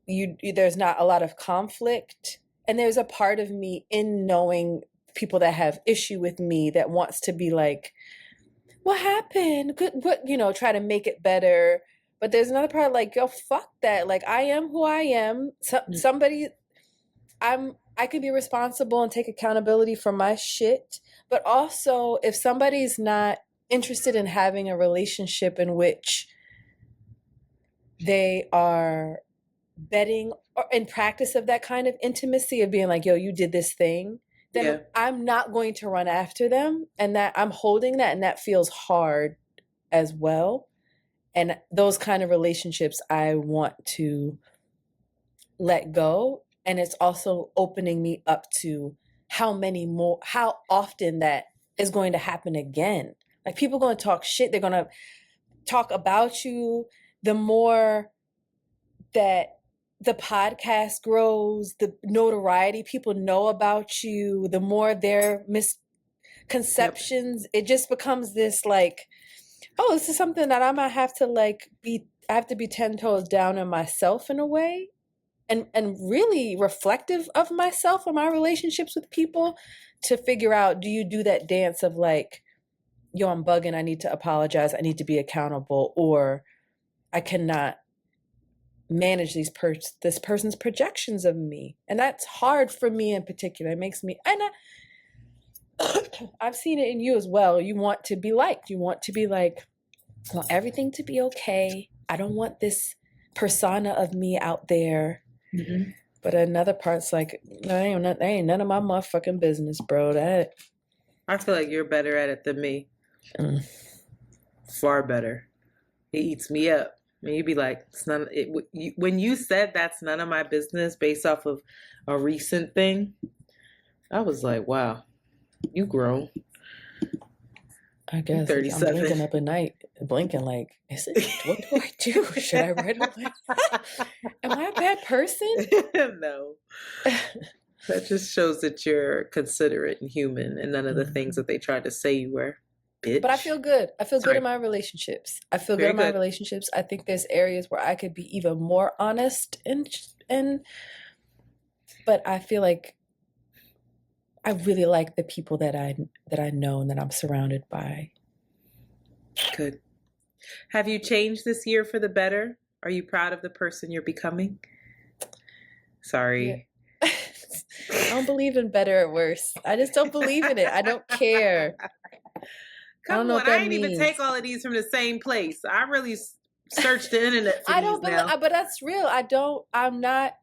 there's not a lot of conflict. And there's a part of me in knowing people that have issue with me that wants to be like, what happened? Good, what, try to make it better. But there's another part like, yo, fuck that. Like, I am who I am. I can be responsible and take accountability for my shit. But also, if somebody's not interested in having a relationship in which they are betting or in practice of that kind of intimacy, of being like, yo, you did this thing, then I'm not going to run after them. And that I'm holding that, and that feels hard as well. And those kind of relationships I want to let go. And it's also opening me up to how often that is going to happen again. Like, people are going to talk shit. They're going to talk about you. The more that the podcast grows, the notoriety people know about you, the more their misconceptions, it just becomes this like, oh, this is something that I might have to I have to be 10 toes down on myself in a way. And really reflective of myself and my relationships with people, to figure out, do you do that dance of like, yo, I'm bugging, I need to apologize, I need to be accountable, or I cannot manage this person's projections of me. And that's hard for me in particular. It makes me, and I've seen it in you as well. You want to be liked. You want to be like, I want everything to be okay. I don't want this persona of me out there. But another part's like, that ain't none of my motherfucking business, bro. I feel like you're better at it than me. Far better. It eats me up. And you'd be like, when you said that's none of my business based off of a recent thing, I was like, wow, you grown. I guess I'm blinking up at night, blinking like, what do I do? Should I write away? Am I a bad person? No. That just shows that you're considerate and human, and none of the things that they tried to say you were. Bitch. But I feel good. I feel good in my relationships. I feel good in my relationships. I think there's areas where I could be even more honest, but I feel like I really like the people that I know and that I'm surrounded by. Good. Have you changed this year for the better? Are you proud of the person you're becoming? Sorry. Yeah. I don't believe in better or worse. I just don't believe in it. I don't care. Come on, I didn't even take all of these from the same place. I really searched the internet for these now. But that's real. I'm not.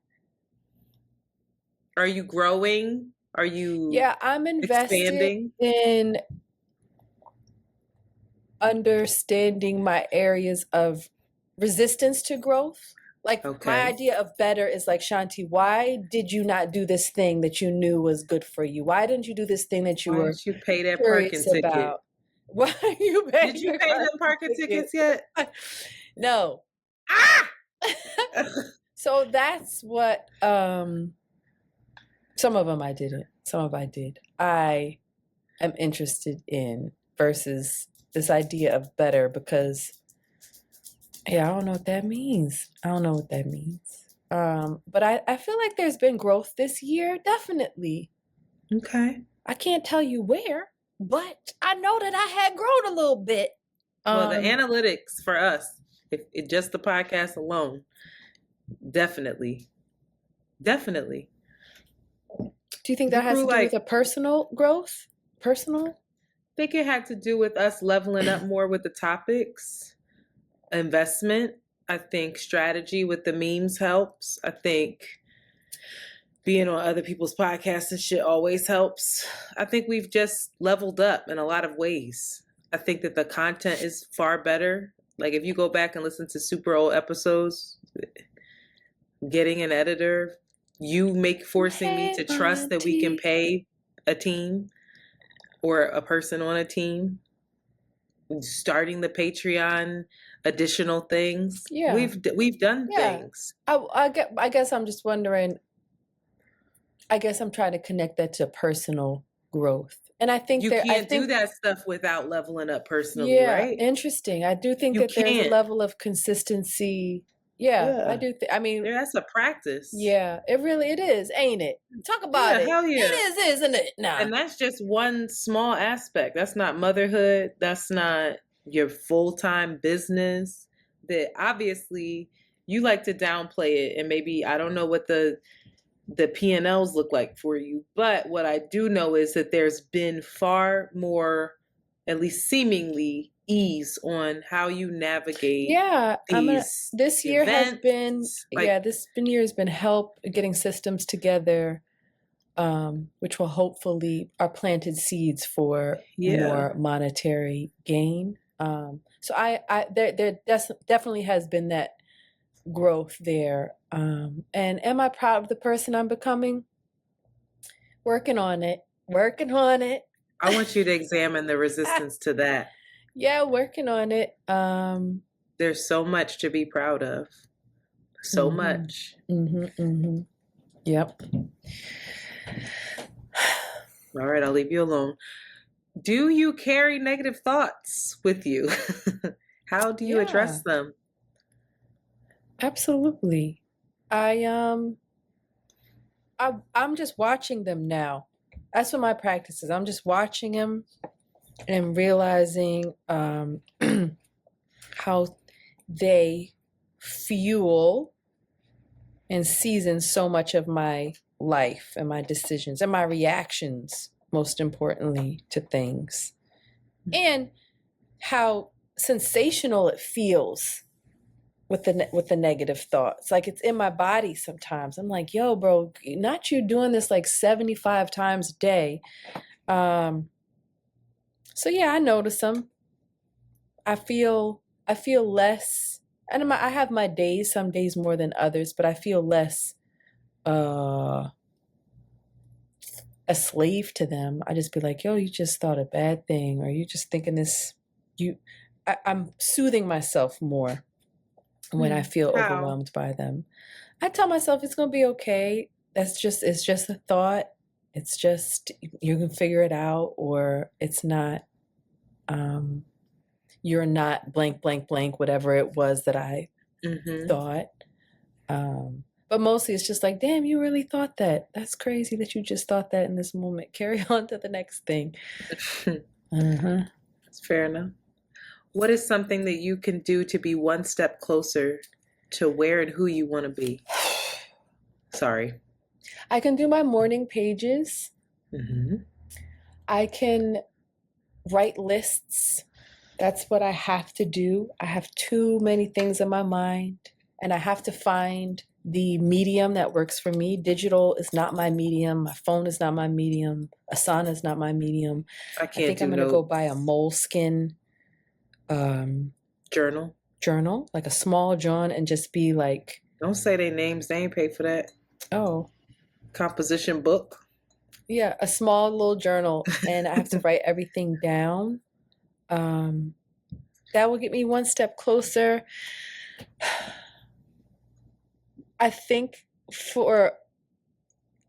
Are you growing? Are you I'm invested in understanding my areas of resistance to growth. Like, my idea of better is like, Shanti, why did you not do this thing that you knew was good for you? Why didn't you do this thing that you were curious about? Why are you paying? Did you pay them parking tickets yet? No. Ah! So that's what some of them I didn't. Some of I did. I am interested in versus this idea of better because yeah, I don't know what that means. I don't know what that means. But I feel like there's been growth this year, definitely. Okay. I can't tell you where, but I know that I had grown a little bit. Well, the analytics for us, if just the podcast alone, definitely. Definitely. Do you think that has to do with a personal growth? Personal? I think it had to do with us leveling up more with the topics, investment. I think strategy with the memes helps. I think being on other people's podcasts and shit always helps. I think we've just leveled up in a lot of ways. I think that the content is far better. Like if you go back and listen to super old episodes, getting an editor, you make forcing me to trust that we can pay a team or a person on a team, starting the Patreon, additional things. Yeah. We've done things. I guess I'm just wondering, I guess I'm trying to connect that to personal growth. And I think you can't do that stuff without leveling up personally, right? Interesting. I do think that there's a level of consistency. Yeah. I do. I mean, that's a practice. Yeah, it is, ain't it? Talk about it. Hell yeah. It is, isn't it? Nah. And that's just one small aspect. That's not motherhood. That's not your full-time business. That obviously you like to downplay it, and maybe I don't know what the P&Ls look like for you, but what I do know is that there's been far more, at least seemingly, ease on how you navigate. This year has been year has been help getting systems together, which will hopefully are planted seeds for more monetary gain. So there definitely has been that growth there. And am I proud of the person I'm becoming? Working on it. I want you to examine the resistance to that. Yeah, working on it. There's so much to be proud of. So much. Yep. All right, I'll leave you alone. Do you carry negative thoughts with you? How do you address them? Absolutely. I'm just watching them now. That's what my practice is. I'm just watching them and realizing how they fuel and season so much of my life and my decisions and my reactions, most importantly, to things. And how sensational it feels with the negative thoughts. Like it's in my body sometimes. I'm like, yo, bro, not you doing this like 75 times a day. So yeah, I notice them. I feel less, and I have my days, some days more than others, but I feel less a slave to them. I just be like, yo, you just thought a bad thing, or you just thinking this. I'm soothing myself more when I feel overwhelmed by them. I tell myself it's gonna be okay. It's just a thought. It's just you can figure it out, or it's not. You're not blank, blank, blank, whatever it was that I thought. But mostly it's just like, damn, you really thought that. That's crazy that you just thought that in this moment. Carry on to the next thing. That's fair enough. What is something that you can do to be one step closer to where and who you want to be? Sorry. I can do my morning pages. I can write lists. That's what I have to do. I have too many things in my mind, and I have to find the medium that works for me. Digital is not my medium. My phone is not my medium. Asana is not my medium. I think I'm going to go buy a moleskin journal, like a small John, and just be like, don't say their names. They ain't paid for that. Oh, composition book. Yeah, a small little journal, and I have to write everything down. That will get me one step closer. I think for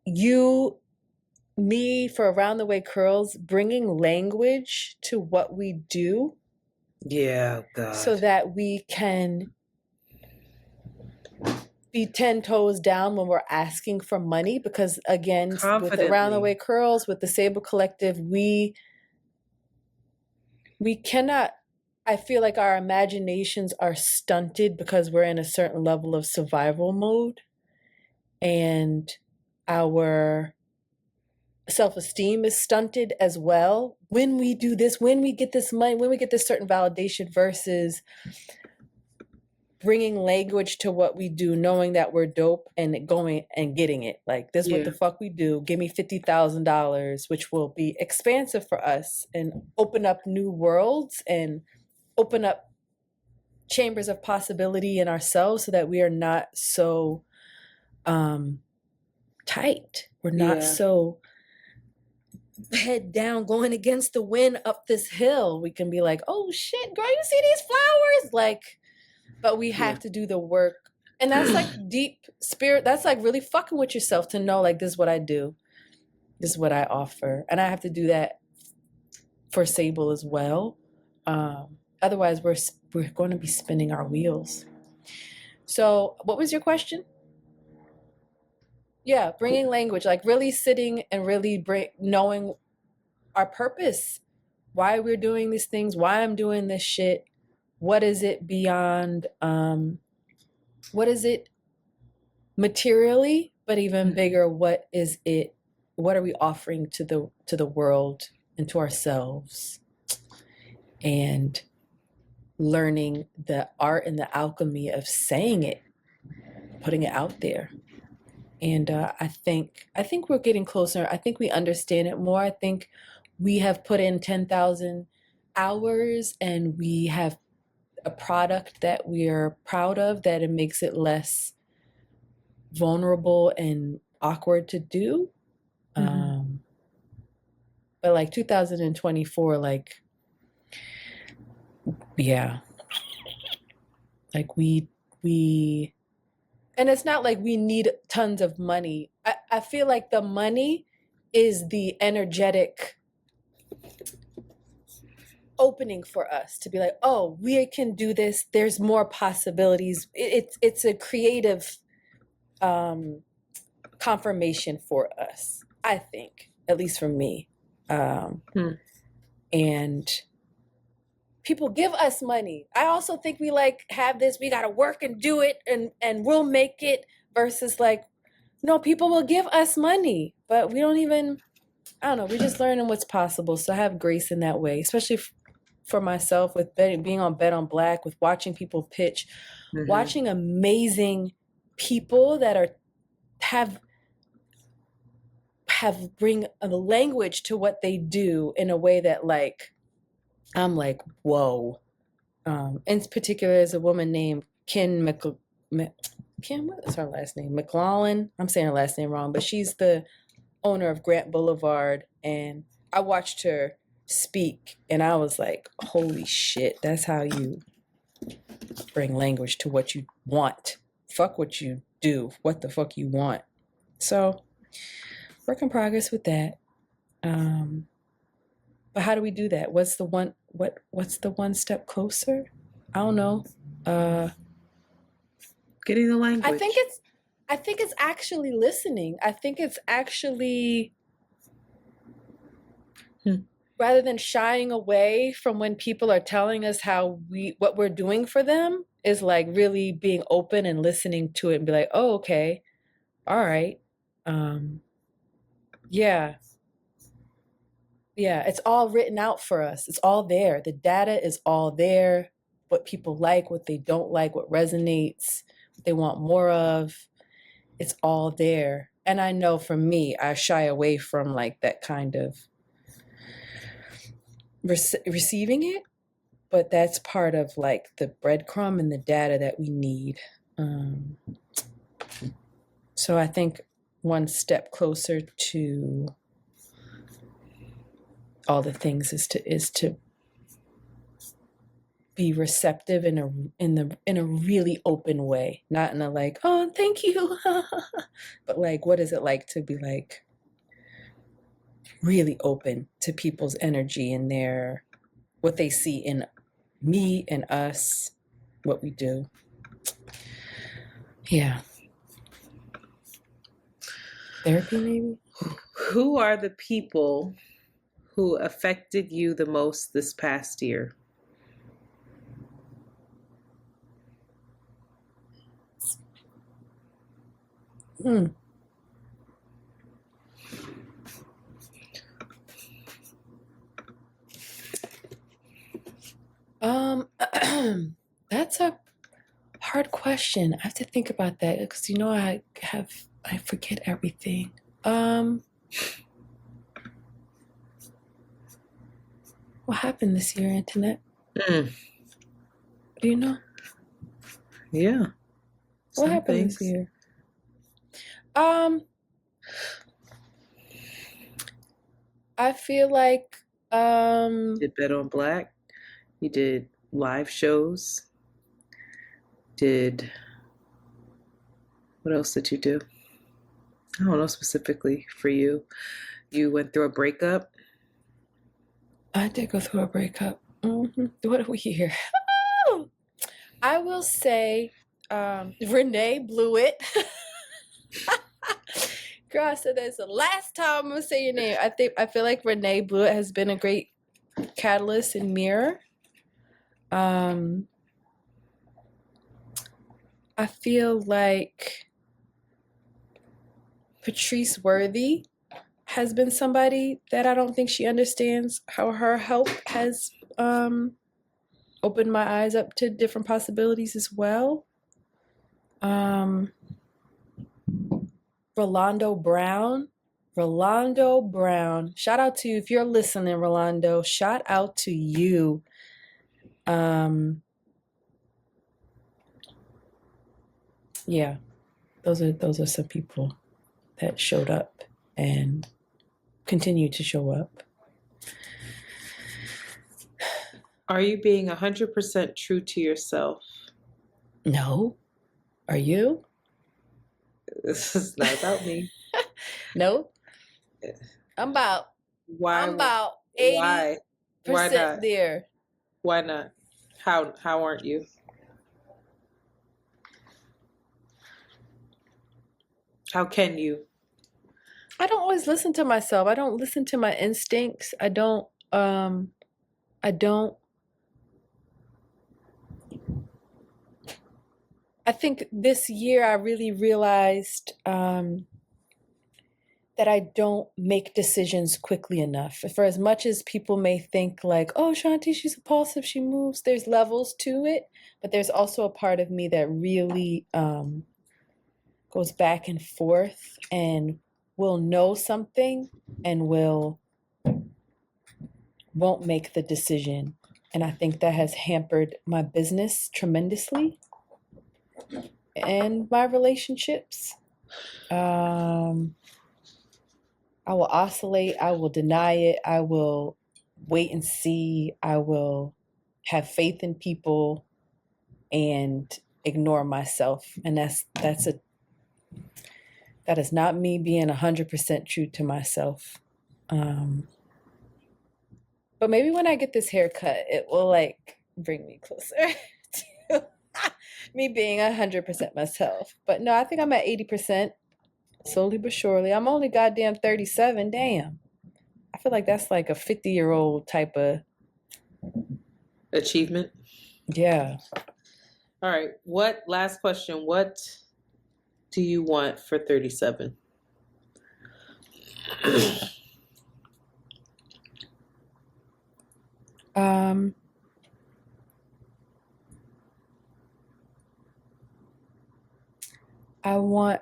you, me, for Around the Way Curls, bringing language to what we do Yeah, so God. that we can be 10 toes down when we're asking for money. Because again, with Around the Way Confidently. Curls, with the Sable Collective, we cannot, I feel like our imaginations are stunted because we're in a certain level of survival mode, and our self-esteem is stunted as well when we do this, when we get this money, when we get this certain validation, versus bringing language to what we do, knowing that we're dope and going and getting it. Like, this is what the Yeah. fuck we do. Give me $50,000, which will be expansive for us and open up new worlds and open up chambers of possibility in ourselves so that we are not so tight. We're not Yeah. so head down going against the wind up this hill. We can be like, oh shit, girl, you see these flowers? Like, but we have to do the work. And that's like deep spirit. That's like really fucking with yourself to know, like, this is what I do. This is what I offer. And I have to do that for Sable as well. Otherwise, we're going to be spinning our wheels. So what was your question? Yeah, bringing language, like really sitting and really knowing our purpose, why we're doing these things, why I'm doing this shit. What is it beyond, what is it materially, but even bigger, what is it, what are we offering to the world and to ourselves? And learning the art and the alchemy of saying it, putting it out there. And I think we're getting closer. I think we understand it more. I think we have put in 10,000 hours and we have a product that we're proud of, that it makes it less vulnerable and awkward to do. But like 2024, like, yeah, like we and it's not like we need tons of money. I feel like the money is the energetic opening for us to be like, oh, we can do this. There's more possibilities. It's a creative confirmation for us, I think, at least for me. And people give us money. I also think we like have this, we got to work and do it and we'll make it, versus like, no, people will give us money, but we don't even, I don't know, we're just learning what's possible. So I have grace in that way, especially for myself with being on Bet on Black, with watching people pitch, watching amazing people that have bring a language to what they do in a way that, like, I'm like, whoa. In particular, is a woman named Kim, what is her last name? McLaughlin. I'm saying her last name wrong, but she's the owner of Grant Boulevard. And I watched her speak and I was like, holy shit, that's how you bring language to what you want. Fuck what you do. What the fuck you want. So, work in progress with that. But how do we do that? What's the one step closer? I don't know. Getting the language. I think it's actually listening. I think it's actually rather than shying away from when people are telling us what we're doing for them, is like really being open and listening to it and be like, oh, okay, all right. Yeah, it's all written out for us. It's all there. The data is all there. What people like, what they don't like, what resonates, what they want more of. It's all there. And I know for me, I shy away from like that kind of receiving it, but that's part of like the breadcrumb and the data that we need. So I think one step closer to all the things is to be receptive in a really open way, not in a like, oh, thank you, but like, what is it like to be like really open to people's energy and what they see in me and us, what we do. Yeah. Therapy, maybe? Who are the people who affected you the most this past year? Hmm. That's a hard question. I have to think about that because I forget everything. What happened this year, Antoinette? Mm, Do you know? yeah, What some happened things. this year? I feel like You did Bet on Black. You did live shows. Did what else did you do? I don't know specifically for you. You went through a breakup. I did go through a breakup. What are we here? I will say Renee blew it. Girl, I said that's the last time I'm gonna say your name. I feel like Renee blew it has been a great catalyst and mirror. I feel like Patrice Worthy has been somebody that I don't think she understands how her help has opened my eyes up to different possibilities as well. Rolando Brown. Rolando Brown. Shout out to you if you're listening, Rolando. Shout out to you. Yeah, those are some people that showed up and continue to show up. Are you being 100% true to yourself? No. Are you? This is not about me. No. I'm about Why? 80% Why not? there. Why not? How aren't you? How can you? I don't always listen to myself. I don't listen to my instincts. I don't I think this year I really realized that I don't make decisions quickly enough. For as much as people may think like, oh, Shanti, she's impulsive, she moves, there's levels to it, but there's also a part of me that really goes back and forth and will know something and won't make the decision. And I think that has hampered my business tremendously and my relationships. I will oscillate. I will deny it. I will wait and see. I will have faith in people and ignore myself. And that is not me being 100% true to myself. But maybe when I get this haircut, it will like bring me closer to me being 100% myself. But no, I think I'm at 80%, slowly but surely. I'm only goddamn 37. Damn. I feel like that's like a 50-year-old type of, Achievement. yeah. All right. Last question. What do you want for 37? I want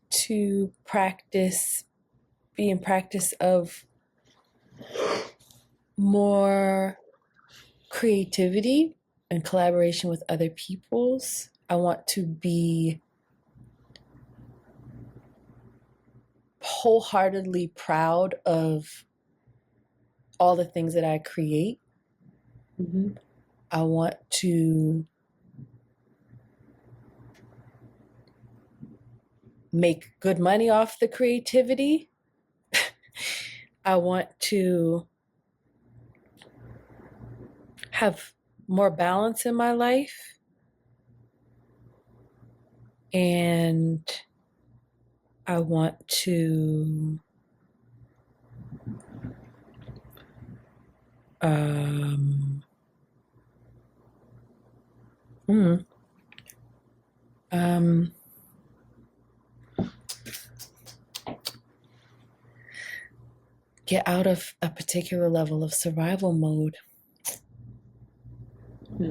to be in practice of more creativity and collaboration with other peoples. I want to be wholeheartedly proud of all the things that I create. Mm-hmm. I want to make good money off the creativity. I want to have more balance in my life. And I want to um, mm, um, get out of a particular level of survival mode. I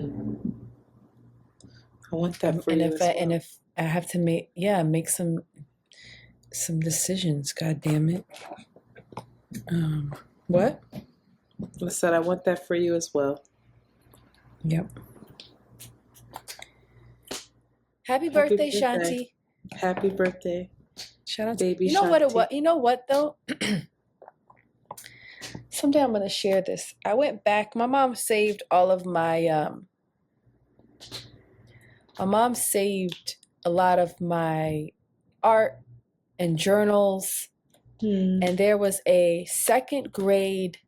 want that for And you if as I well. and if I have to make some decisions, god damn it. What? I said I want that for you as well. Yep. Happy birthday, Shanti. Happy birthday. Shout out to baby you know what it Shanti. was. You know what though? Someday I'm gonna share this. I went back. My mom saved all of my my mom saved a lot of my art and journals. And there was a second grade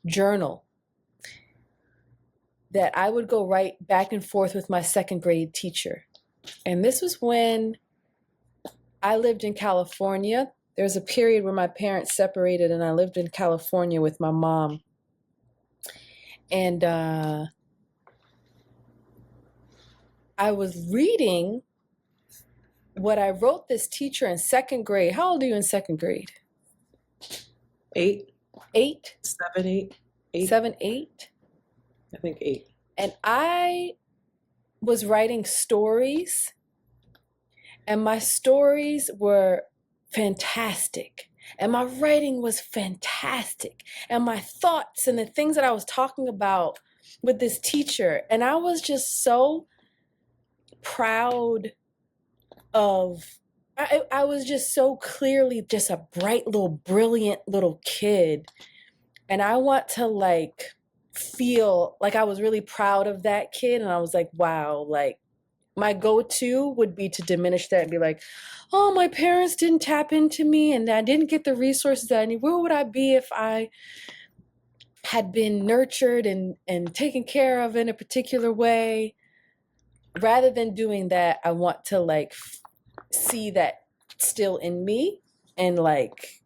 journal that I would go write back and forth with my second grade teacher. And this was when I lived in California. There was a period where my parents separated and I lived in California with my mom. And I was reading what I wrote this teacher in second grade. How old are you in second grade? 8. 8? 7, 8. 8. 7, 8? I think 8. And I was writing stories, and my stories were fantastic. And my writing was fantastic. And my thoughts and the things that I was talking about with this teacher. And I was just so proud of, I was just so clearly just a bright little, brilliant little kid. And I want to like feel like I was really proud of that kid. And I was like, wow, like my go-to would be to diminish that and be like, oh, my parents didn't tap into me and I didn't get the resources that I need. Where would I be if I had been nurtured and taken care of in a particular way? Rather than doing that, I want to like see that still in me and like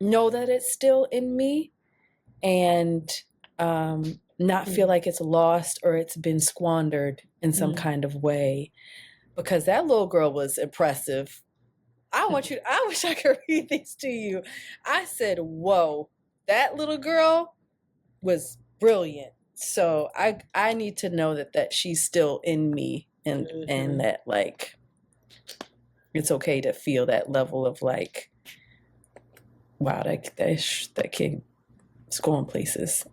know that it's still in me and not feel like it's lost or it's been squandered in some kind of way, because that little girl was impressive. I wish I could read these to you. I said, whoa, that little girl was brilliant. So I need to know that she's still in me and that like it's okay to feel that level of like, wow, that kid is going places.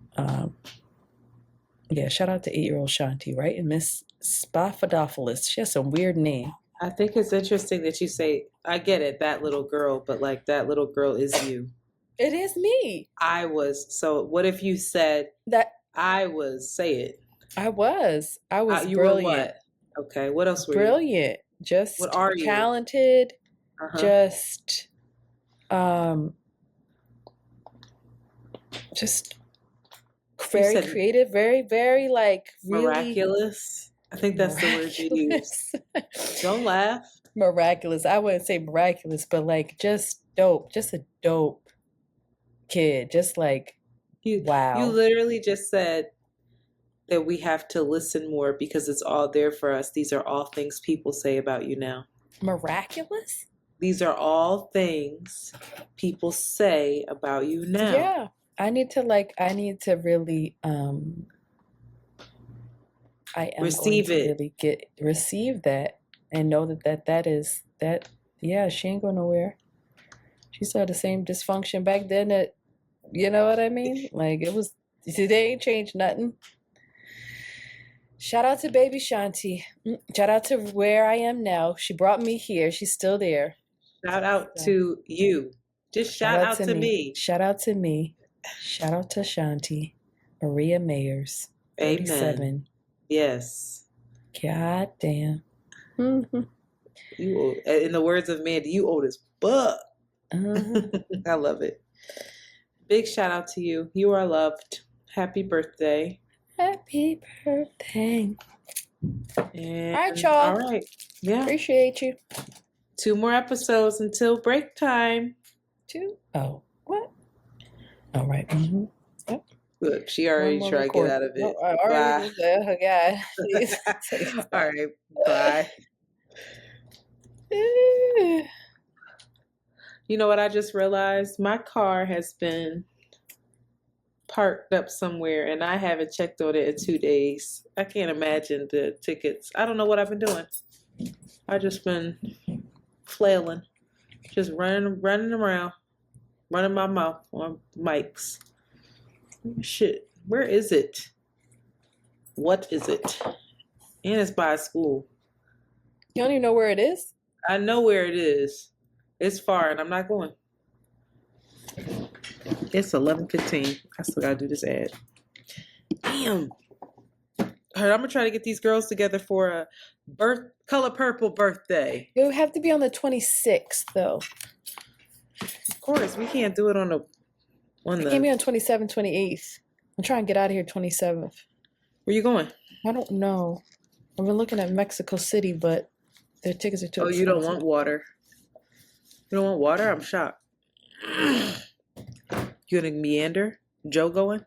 Yeah, shout out to 8-year-old Shanti, right? And Miss Spaffadopoulos. She has some weird name. I think it's interesting that you say, I get it, that little girl, but like that little girl is you. It is me. I was. So what if you said that I was? Say it. I was You brilliant. were what? Okay, what else were brilliant. you? Just what are you? Talented. Just very creative, very, very like really miraculous. I think that's the word you use. Don't laugh. Miraculous. I wouldn't say miraculous, but like just dope. Just a dope kid. Just like wow. You literally just said that we have to listen more because it's all there for us. These are all things people say about you now. Miraculous? These are all things people say about you now. Yeah. I need to really I am receive going to it. Really receive that and know that is that. Yeah, she ain't going nowhere. She saw the same dysfunction back then that, you know what I mean? Like they ain't changed nothing. Shout out to baby Shanti. Shout out to where I am now. She brought me here. She's still there. Shout out to you. Just shout out to me. Shout out to me. Shout out to Shanti. Maria Mayers. 37. Amen. Yes. God damn. Mhm. You old, in the words of Mandy, you old as fuck. Uh-huh. I love it. Big shout out to you. You are loved. Happy birthday. Happy birthday. And All right, y'all. all right. Yeah. Appreciate you. 2 more episodes until break time. 2? Oh, what? All right. Mm-hmm. Yep. Look, she One already more tried to get record. out of it. Oh, I Bye. already said, oh, God. Please. All right. Bye. You know what I just realized? My car has been parked up somewhere and I haven't checked on it in 2 days. I can't imagine the tickets. I don't know what I've been doing. I just been flailing, just running around, running my mouth on mics. Shit, where is it? What is it? And it's by school. You don't even know where it is? I know where it is. It's far and I'm not going. It's 11:15. I still gotta do this ad. Damn. Alright, I'm gonna try to get these girls together for a color purple birthday. It would have to be on the 26th, though. Of course, we can't do it on It can't be on 27th, 28th. I'm trying to get out of here 27th. Where you going? I don't know. I've been looking at Mexico City, but their tickets are too expensive. You don't want water. You don't want water? I'm shocked. You gonna meander? Joe going?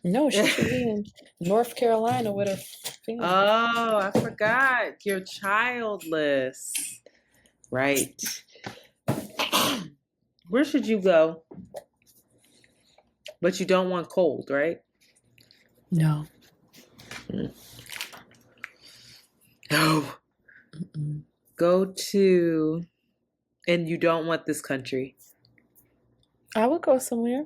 No, she should be in North Carolina with her family. Oh, I forgot. You're childless. Right. Where should you go? But you don't want cold, right? No. No. Mm-mm. Go to, and you don't want this country. I would go somewhere.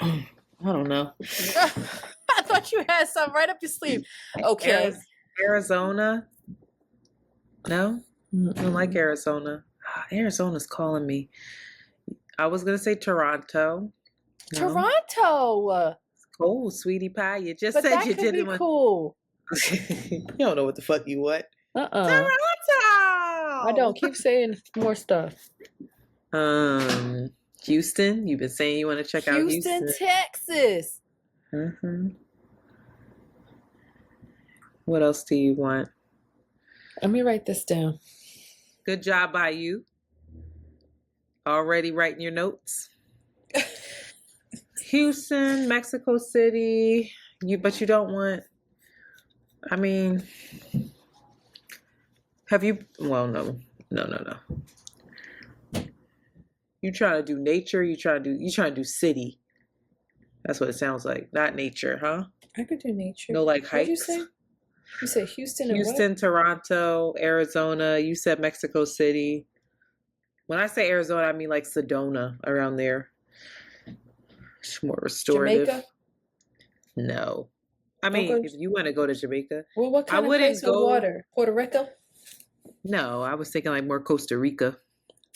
I don't know. I thought you had something right up your sleeve. Okay. Arizona? No? Mm-mm. I don't like Arizona. Arizona's calling me. I was going to say Toronto. No. Toronto. It's cold, sweetie pie. You just But said that you could didn't be want. cool. You don't know what the fuck you want. Toronto. I don't. Keep saying more stuff. Houston. You've been saying you want to check out Houston. Texas. Mm-hmm. What else do you want? Let me write this down. Good job by you. Already writing your notes. Houston, Mexico City. But you don't want. I mean, have you? Well, no. You trying to do nature? You trying to do city? That's what it sounds like. Not nature, huh? I could do nature. No, like What hikes. did you say? You said Houston and what? Houston, Toronto, Arizona. You said Mexico City. When I say Arizona, I mean like Sedona, around there. It's more restorative. Jamaica? No. I mean, if you want to go to Jamaica. Well, what kind of place with water? Puerto Rico? No, I was thinking like more Costa Rica,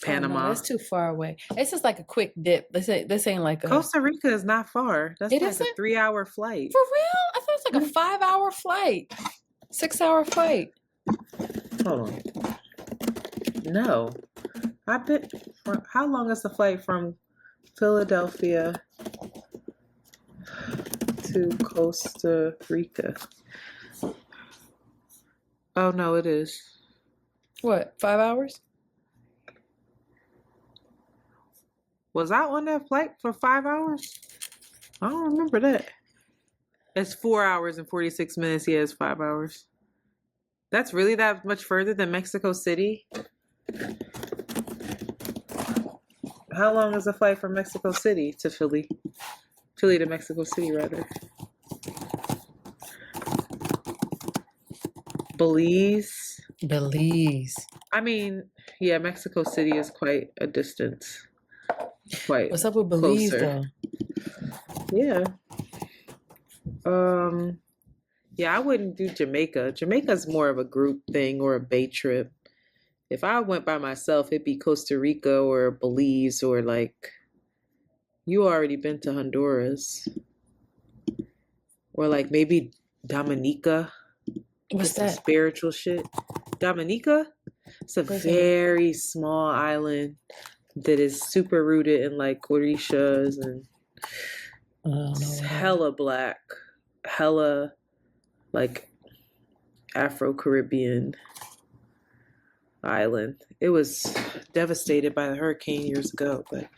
Panama. Oh, no, that's too far away. It's just like a quick dip. This ain't like a... Costa Rica is not far. That's It like isn't? a 3-hour flight. For real? I thought it was like a 5-hour flight. 6-hour flight. Hold on. No. I bet. How long is the flight from Philadelphia to Costa Rica? Oh, no, it is. What, 5 hours? Was I on that flight for 5 hours? I don't remember that. It's 4 hours and 46 minutes. Yeah, it's 5 hours. That's really that much further than Mexico City? How long is the flight from Mexico City to Philly? Philly to Mexico City, rather. Belize. I mean, yeah, Mexico City is quite a distance. Quite. What's up with Belize, closer. though? Yeah. Yeah, I wouldn't do Jamaica. Jamaica's more of a group thing or a bay trip. If I went by myself, it'd be Costa Rica or Belize or like, you already been to Honduras. or like maybe Dominica. What's It's some that? spiritual shit. Dominica? It's a Where's that? very small island that is super rooted in like Orishas, and I don't know it's what that is. hella black, hella like Afro-Caribbean island. It was devastated by the hurricane years ago, but